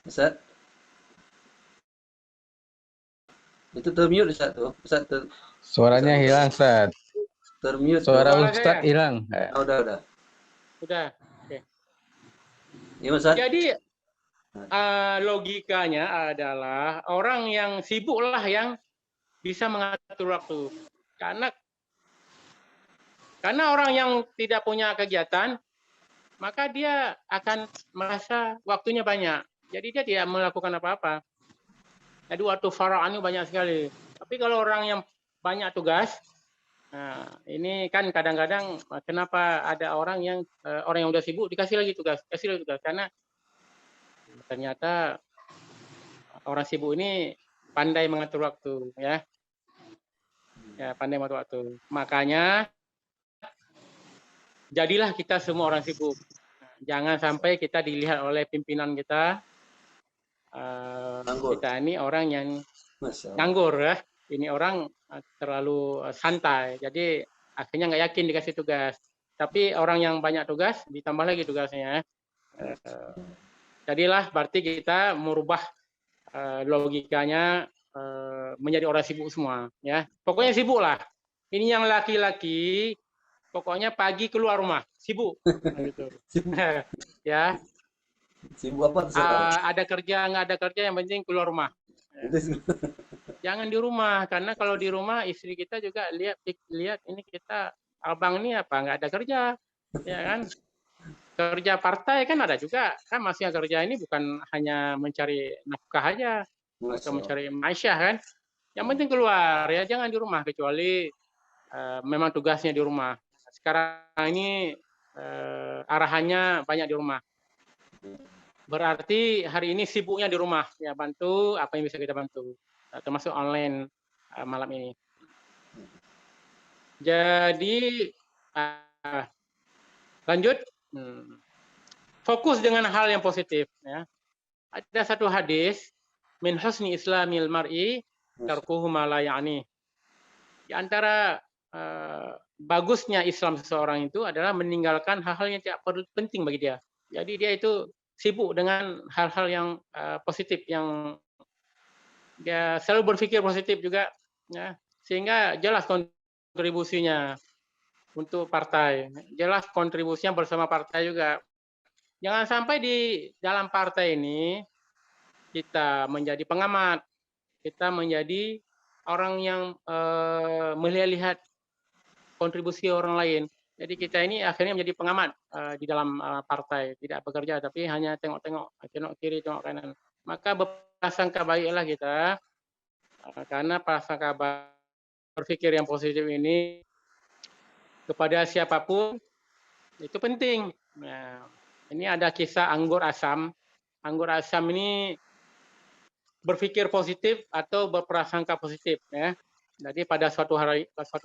Ustaz. Itu termute Ustaz tuh. Ustaz Suaranya hilang, Ustaz. termute. Suara Suara Ustaz saya? hilang. Udah. Udah. Oke. Iya, Ustaz. Jadi logikanya adalah orang yang sibuklah yang bisa mengatur waktu. Karena orang yang tidak punya kegiatan, maka dia akan merasa waktunya banyak. Jadi dia tidak melakukan apa-apa. Jadi waktu faraannya banyak sekali. Tapi kalau orang yang banyak tugas, nah, ini kan kadang-kadang kenapa ada orang yang udah sibuk dikasih lagi tugas, karena ternyata orang sibuk ini pandai mengatur waktu, ya. Ya, pandai mengatur waktu. Makanya jadilah kita semua orang sibuk. Jangan sampai kita dilihat oleh pimpinan kita. Kita ini orang yang nganggur ya. Ini orang terlalu santai. Jadi akhirnya nggak yakin dikasih tugas. Tapi orang yang banyak tugas ditambah lagi tugasnya. Jadilah berarti kita merubah logikanya menjadi orang sibuk semua. Ya, pokoknya sibuk lah. Ini yang laki-laki. Pokoknya pagi keluar rumah, sibuk. Gitu. Ya. Sibuk apa? Ada kerja, nggak ada kerja, yang penting keluar rumah. Jangan di rumah, karena kalau di rumah istri kita juga lihat ini kita, abang ini apa, nggak ada kerja. Ya kan? Kerja partai kan ada juga. Kan maksudnya kerja ini bukan hanya mencari nafkah aja, atau mencari maisha kan. Yang penting keluar, ya jangan di rumah, kecuali memang tugasnya di rumah. Sekarang ini arahannya banyak di rumah. Berarti hari ini sibuknya di rumah, ya bantu apa yang bisa kita bantu, termasuk online malam ini. Jadi lanjut, fokus dengan hal yang positif. Ya. Ada satu hadis, min husni islamil mar'i tarkuhu ma la ya'ni. Di antara bagusnya Islam seseorang itu adalah meninggalkan hal-hal yang tidak penting bagi dia. Jadi dia itu sibuk dengan hal-hal yang positif, yang dia selalu berpikir positif juga, ya, sehingga jelas kontribusinya. untuk partai. Jelas kontribusinya bersama partai juga. Jangan sampai di dalam partai ini kita menjadi pengamat, kita menjadi orang yang melihat kontribusi orang lain. Jadi kita ini akhirnya menjadi pengamat di dalam partai, tidak bekerja tapi hanya tengok-tengok, tengok kiri, tengok kanan. Maka berprasangka baiklah kita, karena prasangka baik, berpikir yang positif ini kepada siapapun itu penting. Nah, ini ada kisah anggur asam. Anggur asam ini berpikir positif atau berprasangka positif, ya. Jadi pada suatu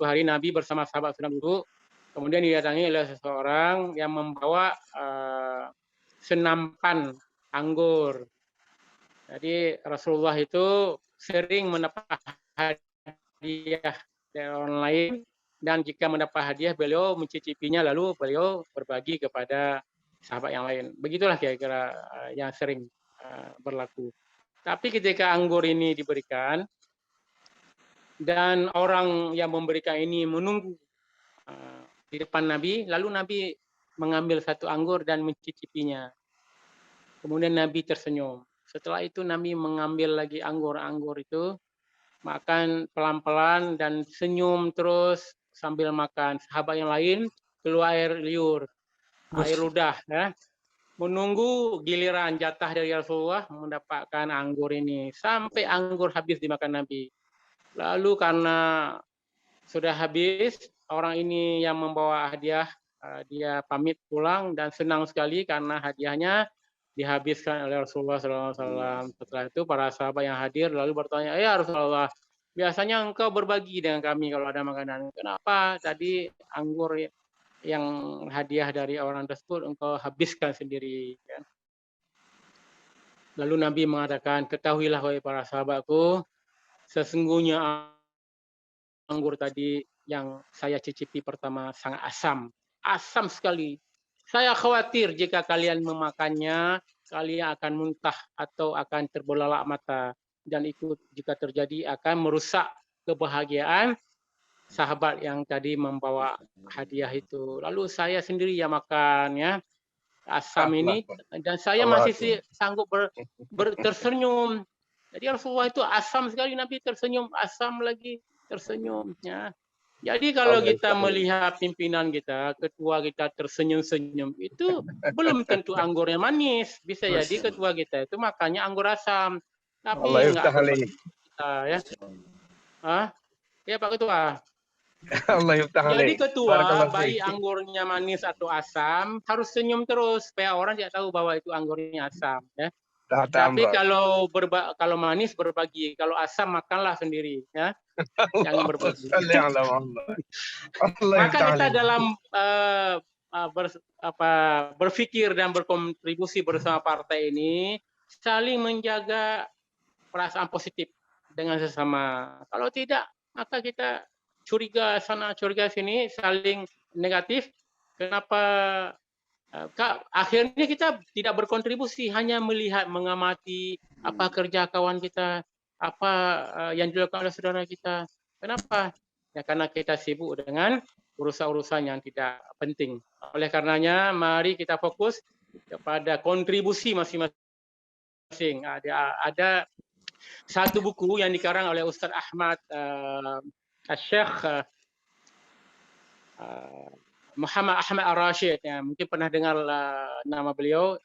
hari Nabi bersama sahabat sedang duduk, kemudian didatangi oleh seseorang yang membawa senampan anggur. Jadi Rasulullah itu sering mendapat hadiah dari orang lain, dan jika mendapat hadiah beliau mencicipinya lalu beliau berbagi kepada sahabat yang lain. Begitulah kira-kira yang sering berlaku. Tapi ketika anggur ini diberikan dan orang yang memberikan ini menunggu di depan Nabi, lalu Nabi mengambil satu anggur dan mencicipinya. Kemudian Nabi tersenyum. Setelah itu Nabi mengambil lagi anggur-anggur itu, makan pelan-pelan dan senyum terus sambil makan. Sahabat yang lain keluar air liur, air ludah, ya. Menunggu giliran jatah dari Rasulullah mendapatkan anggur ini. Sampai anggur habis dimakan Nabi. Lalu karena sudah habis, orang ini yang membawa hadiah, dia pamit pulang dan senang sekali karena hadiahnya dihabiskan oleh Rasulullah SAW. Setelah itu para sahabat yang hadir lalu bertanya, ya Rasulullah, biasanya engkau berbagi dengan kami kalau ada makanan. Kenapa tadi anggur yang hadiah dari orang tersebut engkau habiskan sendiri? Lalu Nabi mengatakan, ketahuilah wahai para sahabatku, sesungguhnya anggur tadi yang saya cicipi pertama sangat asam. Asam sekali. Saya khawatir jika kalian memakannya, kalian akan muntah atau akan terbelalak mata. Dan itu jika terjadi akan merusak kebahagiaan sahabat yang tadi membawa hadiah itu. Lalu saya sendiri yang makan, ya, asam ini, dan saya masih sanggup tersenyum. Jadi Rasulullah itu asam sekali, Nabi tersenyum, asam lagi tersenyum. Ya. Jadi kalau kita melihat pimpinan kita, ketua kita tersenyum-senyum, itu belum tentu anggurnya manis. Bisa jadi ketua kita itu makannya anggur asam. Tapi enggak kita, ya. Ya Pak Ketua. Jadi ketua, baik anggurnya manis atau asam, harus senyum terus supaya orang tidak tahu bahwa itu anggurnya asam. Ya. Tapi kalau manis berbagi, kalau asam makanlah sendiri, ya. Jangan berbagi. Maka kita dalam berpikir dan berkontribusi bersama partai ini saling menjaga perasaan positif dengan sesama. Kalau tidak, maka kita curiga sana, curiga sini, saling negatif. Kenapa? Akhirnya kita tidak berkontribusi, hanya melihat, mengamati apa kerja kawan kita, apa yang dilakukan oleh saudara kita. Kenapa? Ya karena kita sibuk dengan urusan-urusan yang tidak penting. Oleh karenanya, mari kita fokus kepada kontribusi masing-masing. Ada satu buku yang dikarang oleh Ustaz Ahmad Syekh Muhammad Ahmad Ar-Rashid, ya, mungkin pernah dengar nama beliau.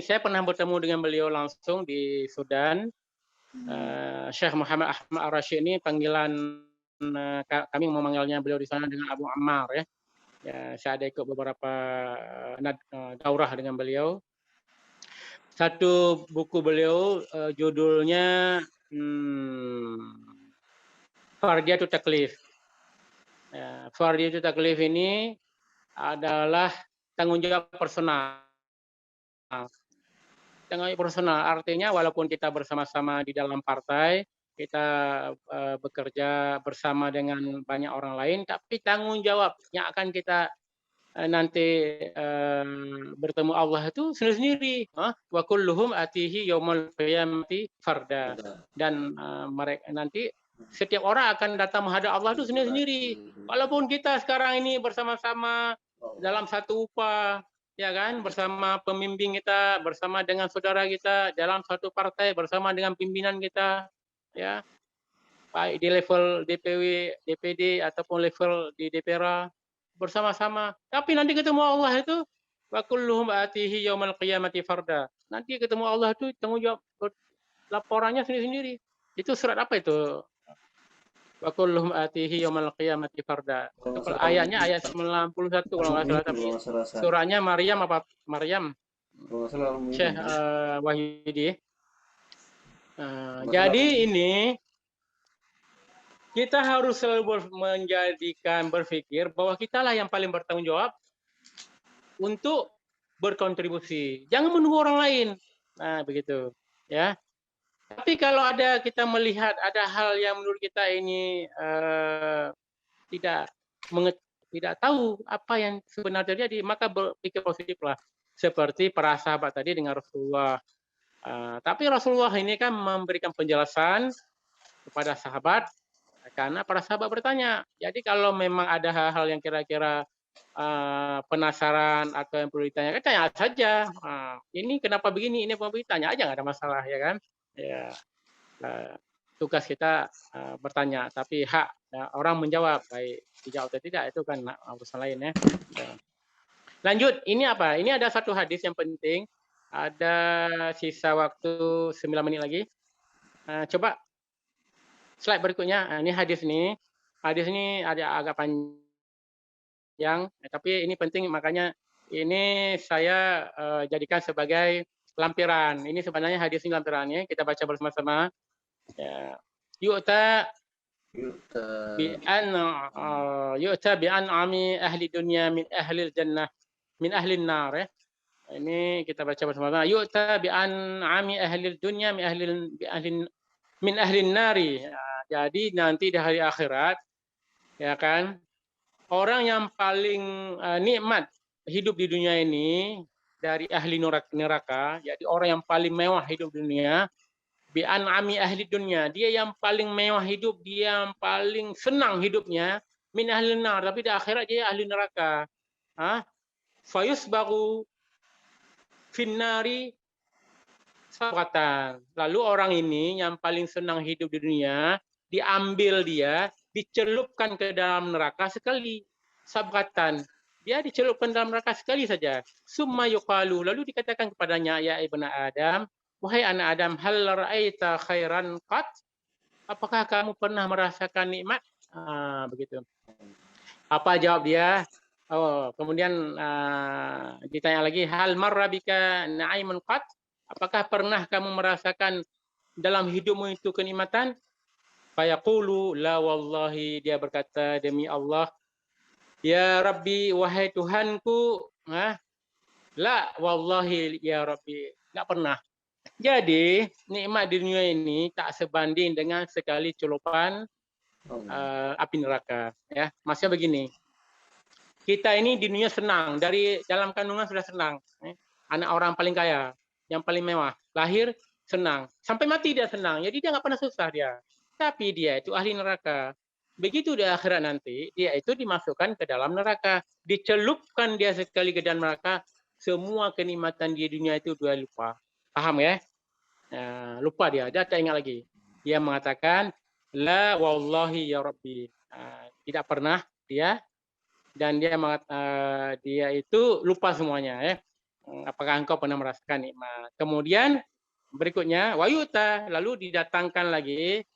Saya pernah bertemu dengan beliau langsung di Sudan. Syekh Muhammad Ahmad Ar-Rashid ini panggilan kami memanggilnya beliau di sana dengan Abu Ammar, ya. Ya, saya ada ikut beberapa daurah dengan beliau. Satu buku beliau judulnya Fardiyatut Taklif. Ya, Fardiyatut Taklif ini adalah tanggung jawab personal. Tanggung jawab personal artinya walaupun kita bersama-sama di dalam partai, kita bekerja bersama dengan banyak orang lain, tapi tanggung jawab yang akan kita nanti bertemu Allah itu sendiri-sendiri. Wa kulluhum atihi yaumul qiyamati farda. Dan mereka nanti Setiap orang akan datang menghadap Allah itu sendiri-sendiri. Walaupun kita sekarang ini bersama-sama dalam satu upah, ya kan, bersama pembimbing kita, bersama dengan saudara kita dalam satu partai, bersama dengan pimpinan kita, ya, baik di level DPW, DPD ataupun level di DPRA, bersama-sama. Tapi nanti ketemu Allah itu wa kulluhum atihi yaumal qiyamati farda. Nanti ketemu Allah itu tanggung jawab laporannya sendiri-sendiri. Itu surat apa itu? Wa kulluhum atihi yaumal qiyamati farda. Ayatnya ayat 91 kalau nggak salah, tapi surahnya Maryam apa Maryam? Syekh Wahyudi. Jadi ini kita harus selalu berpikir bahwa kitalah yang paling bertanggung jawab untuk berkontribusi. Jangan menunggu orang lain. Nah, begitu, ya. Tapi kalau ada kita melihat ada hal yang menurut kita ini tidak tahu apa yang sebenarnya terjadi, maka berpikir positiflah. Seperti para sahabat tadi dengan Rasulullah. Tapi Rasulullah ini kan memberikan penjelasan kepada sahabat karena para sahabat bertanya. Jadi kalau memang ada hal-hal yang kira-kira penasaran atau yang perlu ditanyakan, tanya saja. Ini kenapa begini, ini kenapa begini, tanya aja, nggak ada masalah, ya kan? Ya, tugas kita bertanya, tapi hak orang menjawab, baik dijawab atau tidak itu kan urusan lain, ya. Lanjut, ini apa? Ini ada satu hadis yang penting. Ada sisa waktu 9 menit lagi. Coba slide berikutnya. Ini hadis ini. Hadis ini ada agak panjang, tapi ini penting, makanya ini saya jadikan sebagai lampiran. Ini sebenarnya hadis ini lampirannya. Kita baca bersama-sama. Ya. Yu'ta bi an'ami ahli dunya min ahli jannah min ahli nar. Ya. Ini kita baca bersama-sama. Yu'ta bi an'ami ahli dunya min ahli nari. Jadi nanti di hari akhirat, ya kan, orang yang paling nikmat hidup di dunia ini dari ahli neraka, jadi orang yang paling mewah hidup di dunia, bi an'ami ahli dunya, dia yang paling mewah hidup, dia yang paling senang hidupnya, min ahli nar, tapi di akhirat dia ahli neraka. Fayusbagu finnari sabqatan. Lalu orang ini yang paling senang hidup di dunia, diambil dia, dicelupkan ke dalam neraka sekali, sabqatan. Dia dicelupkan dalam neraka sekali saja. Summa yuqalu, lalu dikatakan kepadanya, ya ibnu Adam, wahai anak Adam, hal ra'aita khairan qat? Apakah kamu pernah merasakan nikmat? Begitu. Apa jawab dia? Kemudian ditanya lagi, hal marra bika na'imun qat? Apakah pernah kamu merasakan dalam hidupmu itu kenikmatan? Fayaqulu la wallahi, dia berkata, demi Allah, ya Rabbi, wahai Tuhanku, la wallahi ya Rabbi, enggak pernah. Jadi nikmat di dunia ini tak sebanding dengan sekali celupan api neraka, ya. Maksudnya begini, kita ini di dunia senang, dari dalam kandungan sudah senang, anak orang paling kaya, yang paling mewah, lahir senang, sampai mati dia senang, jadi dia nggak pernah susah dia. Tapi dia itu ahli neraka. Begitu di akhirat nanti, dia itu dimasukkan ke dalam neraka, dicelupkan dia sekali ke dalam neraka, semua kenikmatan di dunia itu dia lupa. Paham ya? Lupa dia tak ingat lagi. Dia mengatakan, la wallahi ya Rabbi. Tidak pernah dia, dan dia itu lupa semuanya. Ya. Apakah engkau pernah merasakan nikmat? Kemudian berikutnya, wayuta, lalu didatangkan lagi,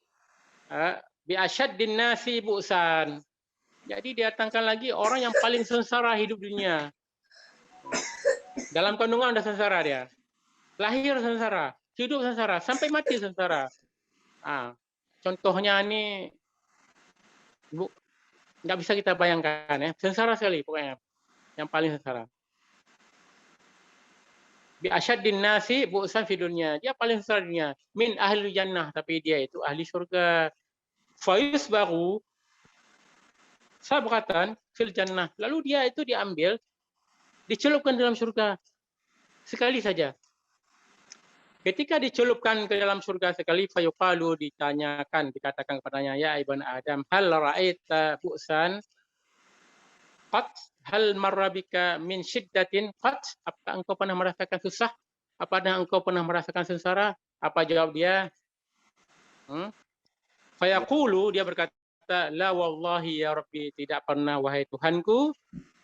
bi asyaddin nasi bu'san. Jadi didatangkan lagi orang yang paling sengsara hidup dunia. Dalam kandungan ada sengsara dia. Lahir sengsara, hidup sengsara, sampai mati sengsara. Contohnya ini nggak bisa kita bayangkan, ya. Sengsara sekali pokoknya. Yang paling sengsara. Bi asyaddin nasi bu'san fi dunya. Dia paling sengsara di dunia. Min ahli jannah, tapi dia itu ahli surga. Fayusbahu sabqatan fil jannah. Lalu dia itu diambil, dicelupkan dalam surga sekali saja. Ketika dicelupkan ke dalam surga sekali, fayuqalu, ditanyakan, dikatakan kepadanya, ya ibn Adam, hal ra'aita bu'san qat, hal marrabika min syiddatin qat, apakah engkau pernah merasakan susah? Apakah engkau pernah merasakan sengsara? Apa jawab dia? Fayaqulu, dia berkata, la wallahi ya Rabbi, tidak pernah wahai Tuhanku,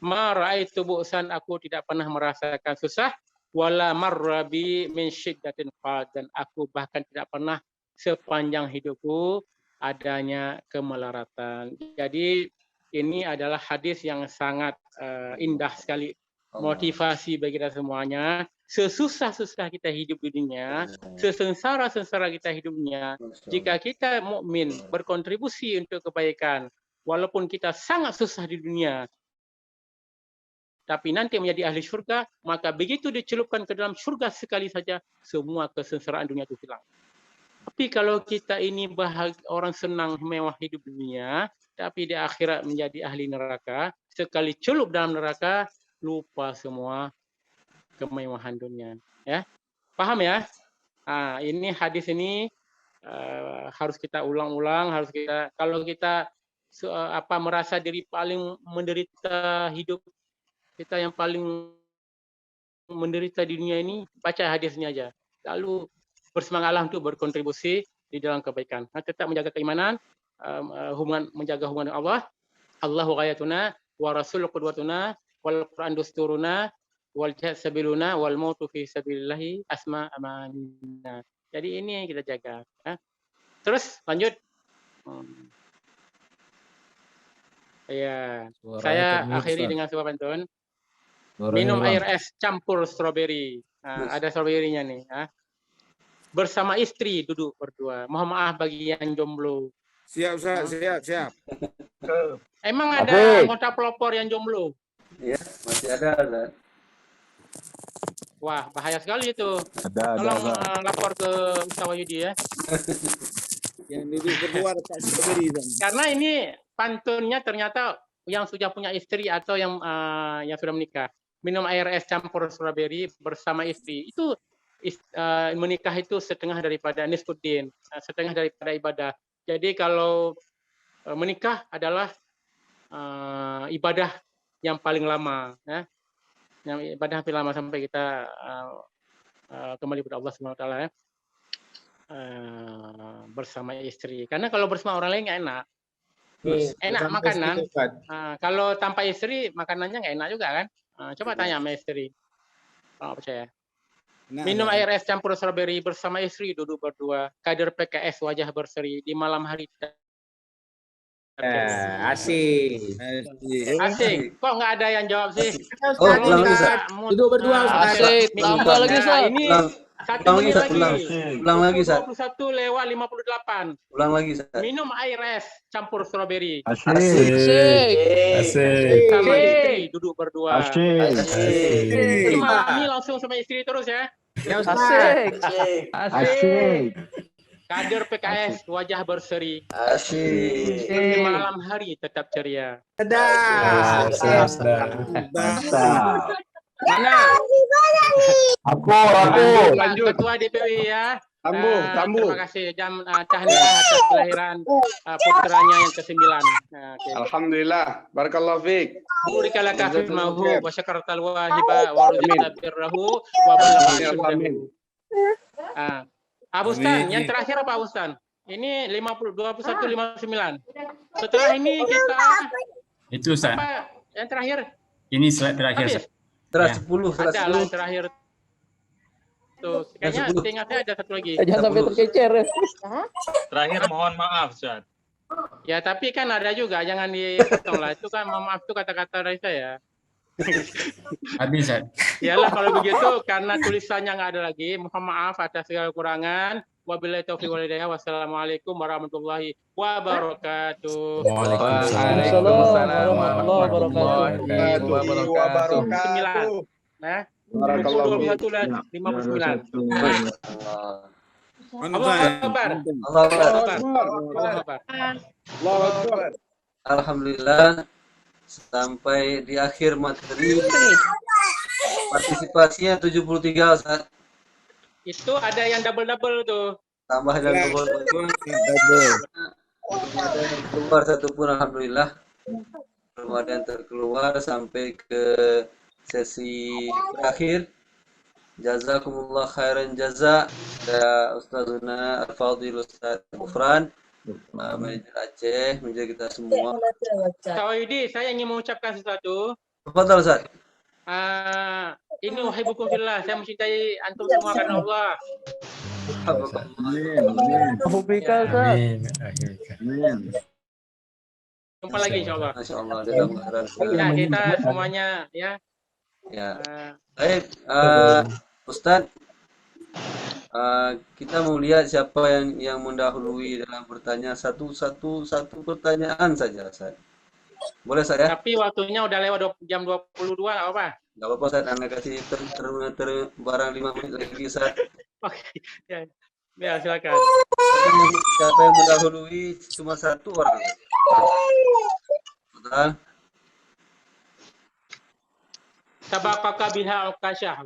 ma ra'aitu bu'san, aku tidak pernah merasakan susah, wala marrabi min syiddatin qad, dan aku bahkan tidak pernah sepanjang hidupku adanya kemelaratan. Jadi ini adalah hadis yang sangat indah sekali, motivasi bagi kita semuanya. Sesusah-susah kita hidup di dunia, sesengsara-sengsara kita hidupnya, jika kita mukmin berkontribusi untuk kebaikan, walaupun kita sangat susah di dunia, tapi nanti menjadi ahli syurga, maka begitu dicelupkan ke dalam syurga sekali saja, semua kesengsaraan dunia itu hilang. Tapi kalau kita ini orang senang mewah hidup dunia, tapi di akhirat menjadi ahli neraka, sekali celup dalam neraka, lupa semua kemewahan dunia. Ya, paham ya? Ini hadis ini harus kita ulang-ulang, harus kita, kalau kita merasa diri paling menderita hidup, kita yang paling menderita di dunia ini, baca hadisnya aja. Lalu bersemangatlah untuk berkontribusi di dalam kebaikan. Tetap menjaga keimanan, menjaga hubungan dengan Allah. Allahu ghayatuna wa rasuluhu qudwatuna wal Qur'an dusturuna wal jihad sabiluna wal mautu fi sabilillahi asma amanina. Jadi ini yang kita jaga. Terus lanjut. Ya, saya akhiri dengan sebuah pantun. Minum air es campur stroberi. Ada stroberinya nih. Bersama istri duduk berdua. Mohon maaf bagi yang jomblo. Siap, Ustaz. Siap. Emang ada anggota pelopor yang jomblo? Iya, masih ada. Wah, bahaya sekali itu. Tolong lapor ke Ustaz Wahyudi ya. Yang duduk berdua dekat stroberi. Karena ini pantunnya ternyata yang sudah punya istri atau yang sudah menikah. Minum air es campur strawberry bersama istri. Itu menikah itu setengah daripada nisfuddin, setengah daripada ibadah. Jadi kalau menikah adalah ibadah yang paling lama, ya. Yang ibadah paling lama sampai kita kembali kepada Allah Subhanahu wa taala, ya. Bersama istri. Karena kalau bersama orang lain nggak enak. Enak makanan. Kalau tanpa istri makanannya nggak enak juga kan? Coba tanya sama istri. Kalau percaya. Minum air es campur strawberry bersama istri duduk berdua. Kader PKS wajah berseri di malam hari. Asik. Kok nggak ada yang jawab sih? Ulang lagi, Ustaz. Duduk berdua. Asik. Tambah lagi, Ustaz. Ini Ulang lagi, Ustaz. 21 lewat 58. Ulang lagi, Ustaz. Minum air es campur strawberry. Asik. Sama istri duduk berdua. Asik. Ini langsung sama istri terus ya. Asik. Kader PKS wajah berseri. Asik. Di malam hari tetap ceria. Mana? Aku. Lanjut. Ketua DPW ya. Tambu. Terima kasih tahniah atas kelahiran putranya yang ke-9. Alhamdulillah. Barakallahu fiik. Burikala kafir mahu wa syakartal wahiba wa rujata birrahu wa balagha. Abu Stan, yang terakhir apa Abu Stan? Ini 2159. Setelah ini kita Itu Ustaz. apa yang terakhir? Ini slide terakhir. Habis? Ustaz. 10. Ada lah terakhir. Tuh, kayaknya ingatnya ada satu lagi. Jangan sampai tercecer. Terakhir mohon maaf, Ustaz. Ya, tapi kan ada juga, jangan dipotong lah. Itu kan mohon maaf itu kata-kata dari saya. Habis Ustaz. Yalah kalau begitu karena tulisannya nggak ada lagi. Mohon maaf atas segala kekurangan. Wabillahi taufiq wal hidayah. Wassalamualaikum warahmatullahi wabarakatuh. Waalaikumsalam warahmatullahi wabarakatuh. 9. Nah, 21 59. Allahu Akbar. Alhamdulillah, sampai di akhir materi partisipasinya 73, Ustaz. Itu ada yang double tuh. Tambah dan double. Belum ada yang keluar satupun, alhamdulillah. Belum ada yang terkeluar sampai ke sesi terakhir. Jazakumullah khairan jaza ya Ustazuna Al-Fadhil Ustaz Gufran, manajer Aceh, manajer kita semua. Tawidi, saya ingin mengucapkan sesuatu. Tafadhal Ustaz. Ini uhibbukum fillah, saya mencintai antum semua karena Allah. Amin. Jumpa lagi insyaallah. Masyaallah. Ya, kita semuanya ya. Ya. Baik, Ustaz, kita mau lihat siapa yang mendahului dalam bertanya satu pertanyaan saja, Ustaz. Boleh saya? Tapi waktunya udah lewat jam 22, nggak apa-apa. Nggak apa-apa, Ustaz. Anda kasih barang 5 menit lagi, Ustaz. Oke. Ya, silakan. Siapa yang mendahului cuma satu orang. Betul. Sabaqaka biha uqasyah.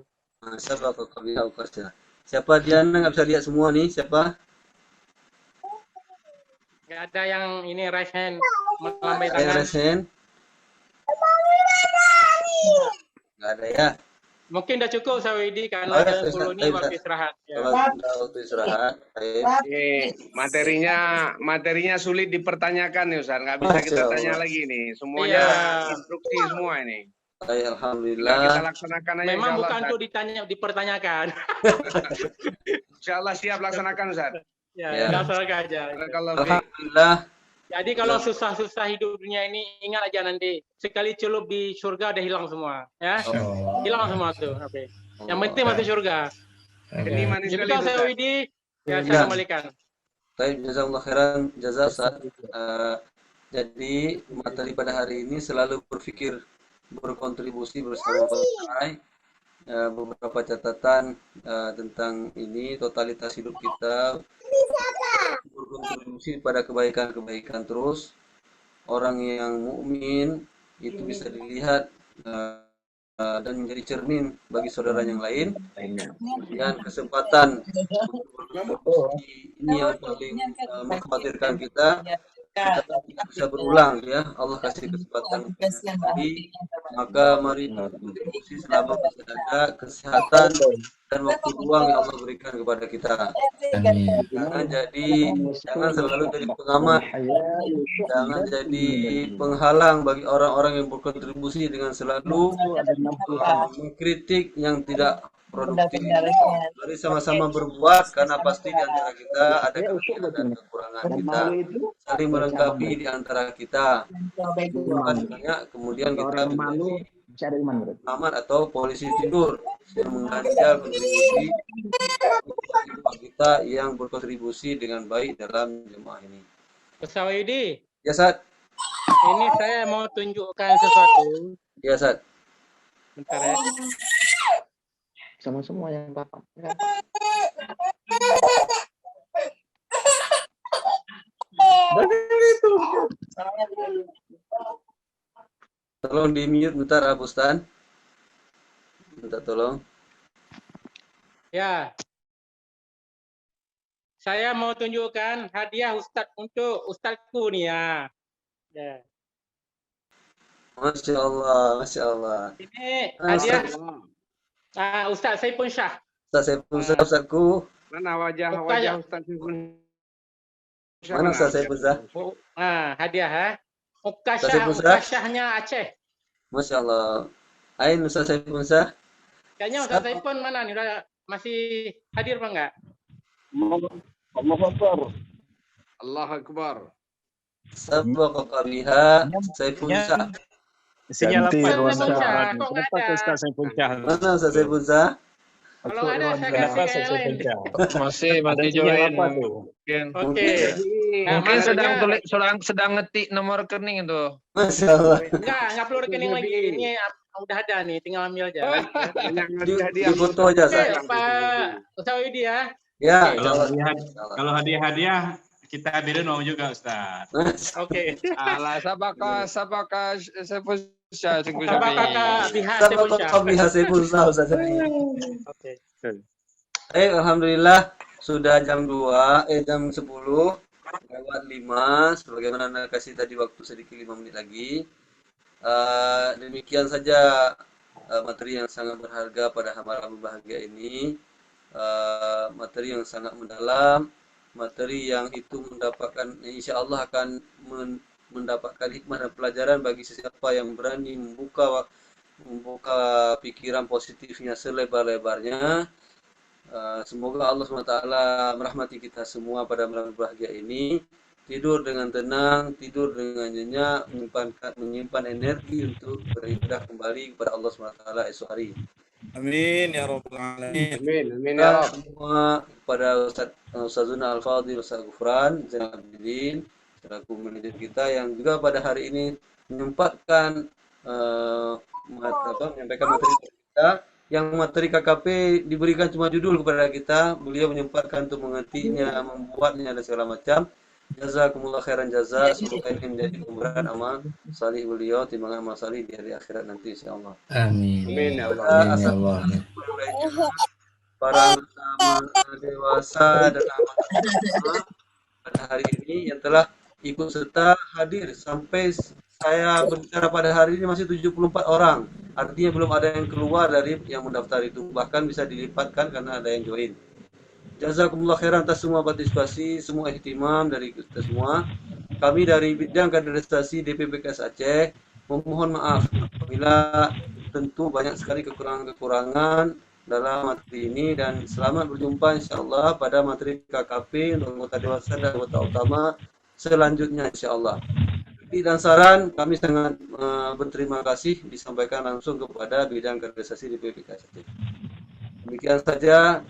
Sabaqaka biha uqasyah. Siapa Diana, nggak bisa lihat semua nih, siapa? Nggak ada yang ini raise hand, melambai tangan. Raise hand. Nggak ada ya. Mungkin udah cukup Sawidi karena jam 10 ini waktu istirahat. Ya. Waktu istirahat. Materinya sulit dipertanyakan nih Ustaz, nggak bisa kita tanya lagi nih. Semuanya instruksi semua ini. Alhamdulillah. Kita laksanakan aja. Memang bukan untuk dipertanyakan. Insyaallah siap laksanakan Ustaz. Ya, laksanakan aja. Alhamdulillah. Jadi kalau susah-susah hidup dunia ini, ingat aja nanti sekali celup di surga udah hilang semua, ya. Hilang semua tuh. Oke. Yang penting masuk surga. Ini manis sekali Betul saya Widi. Ya, saya kembalikan. Baik, jazakallah khairan, jazak Ustaz. Jadi materi pada hari ini selalu berkontribusi bersama Pak. Beberapa catatan tentang ini totalitas hidup kita, berkontribusi pada kebaikan-kebaikan terus. Orang yang mukmin itu bisa dilihat dan menjadi cermin bagi saudara yang lain. Dan kesempatan ini yang paling mengkhawatirkan kita bisa berulang ya. Allah kasih kesempatan lagi, maka mari berkontribusi selama masih ada kesehatan dan waktu luang yang Allah berikan kepada kita. Jangan selalu jadi pengamat, jangan jadi penghalang bagi orang-orang yang berkontribusi dengan selalu mengkritik yang tidak produktif. Mari sama-sama berbuat karena pasti di antara kita ada kelebihan dan kekurangan kita. Saling melengkapi di antara kita. Bukan banyak kemudian kita menjadi aman atau polisi tidur yang mengganjal kontribusi kita yang berkontribusi dengan baik dalam jemaah ini. Ustaz Widi. Ya, Ustaz. Ini saya mau tunjukkan sesuatu. Ya, Ustaz. Bentar ya. Sama semua yang Bapak. Tolong di mute bentar, Abu Stan. Minta tolong. Ya. Saya mau tunjukkan hadiah Ustadz untuk Ustadzku nih ya. Ya. Masya Allah, Masya Allah. Ini hadiah Ustadz Saiful Syah. Ustadz Saiful Syah, Ustadzku. Mana wajah Ustaz Saiful? Mana Ustadz Saiful Syah? Hadiah ya. Ukasyahnya Aceh. Masya Allah. Ain Ustadz Saiful Syah. Kayaknya Ustadz Saiful mana nih? Udah masih hadir apa enggak? Allah Akbar. Allah Akbar. Sabaqaka biha Saiful Syah. Sinyal apa? Kenapa Ustaz Saiful Syah? Mana Ustadz Saiful Syah? Kalau ada saya kasih yang lain. Masih join. Oke. Mungkin sedang ngetik nomor rekening itu. Masya Allah. Enggak perlu rekening lagi. Ini udah ada nih, tinggal ambil aja. Di foto aja, saya. Pak Ustaz Widi ya. Ya. Kalau hadiah kita hadirin mau juga Ustaz. Oke. Alah, sabaka Saiful Syah Sabaka biha Sabaqaka biha Saiful Syah, Ustaz. Oke. Alhamdulillah sudah jam 10:05 sebagaimana Anda kasih tadi waktu sedikit 5 menit lagi. Demikian saja materi yang sangat berharga pada malam berbahagia ini. Materi yang sangat mendalam, materi yang itu mendapatkan insya Allah akan mendapatkan hikmah dan pelajaran bagi siapa yang berani membuka pikiran positifnya selebar-lebarnya. Semoga Allah SWT merahmati kita semua pada malam berbahagia ini. Tidur dengan tenang, tidur dengan nyenyak, menyimpan energi untuk beribadah kembali kepada Allah SWT esok hari. Amin ya rabbal alamin. Amin ya Rabb. Semua kepada Ustazuna Al-Fadhil, Ustaz Gufran Zainal Abidin selaku manajer kita yang juga pada hari ini menyempatkan menyampaikan materi kita. Yang materi KKP diberikan cuma judul kepada kita, beliau menyempatkan untuk mengertinya, membuatnya dan segala macam. Jazakumullah khairan jaza. Semoga ini menjadi pemberan amal salih beliau, timbangan amal salih di hari akhirat nanti insyaallah. Amin. Amin ya Allah. Amin ya Allah. Para dewasa dan amat pada hari ini yang telah ikut serta hadir sampai saya berbicara pada hari ini masih 74 orang. Artinya belum ada yang keluar dari yang mendaftar itu. Bahkan bisa dilipatkan karena ada yang join. Jazakumullah khairan atas semua partisipasi, semua ihtimam dari kita semua. Kami dari bidang kaderisasi DPPKS Aceh memohon maaf apabila tentu banyak sekali kekurangan-kekurangan dalam materi ini, dan selamat berjumpa insyaallah pada materi KKP untuk anggota dewasa dan anggota utama selanjutnya insyaallah. Dan saran kami sangat berterima kasih disampaikan langsung kepada bidang kaderisasi di PPKS. Demikian saja,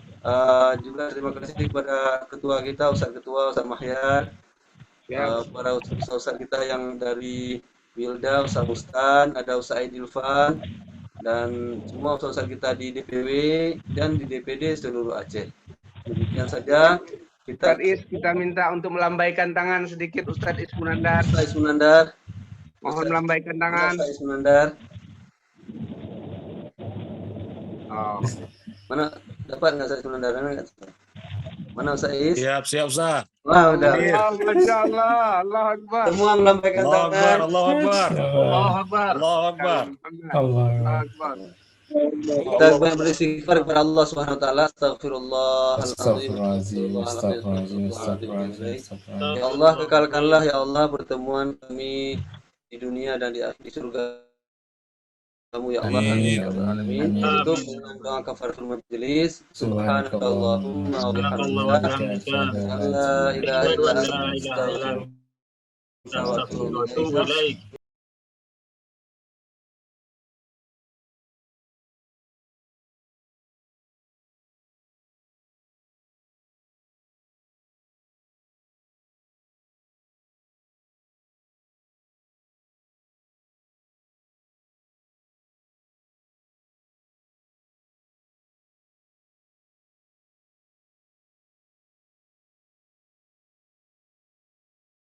juga terima kasih kepada ketua kita Ustaz Mahyar, para ustaz kita yang dari Wilda, Ustaz Bustan, ada Ustaz Aidilfan, dan semua ustaz kita di DPW dan di DPD seluruh Aceh. Demikian saja. Kita minta untuk melambaikan tangan sedikit Ustadz Ismunandar. Ustaz Ismunandar. Mohon melambaikan tangan. Ustaz Ismunandar. Oh. Mana dapat nggak Ustaz Ismunandar? Mana Ustaz Is? Siap Ustaz. Wah, udah. Masya Allah, Allah Akbar. Semua melambaikan tangan. Allah Akbar. Allah Akbar. Allah Akbar. Allah Akbar. Kita banyak beristighfar kepada Allah Subhanahu wa taala. Astagfirullahaladzim. Ya Allah, kekalkanlah ya Allah pertemuan kami di dunia dan di surga kamu ya Allah. Amin. Untuk doa kafaratul majelis. Subhanakallahumma wa bihamdika la ilaha illa anta astaghfiruka wa atubu ilaik.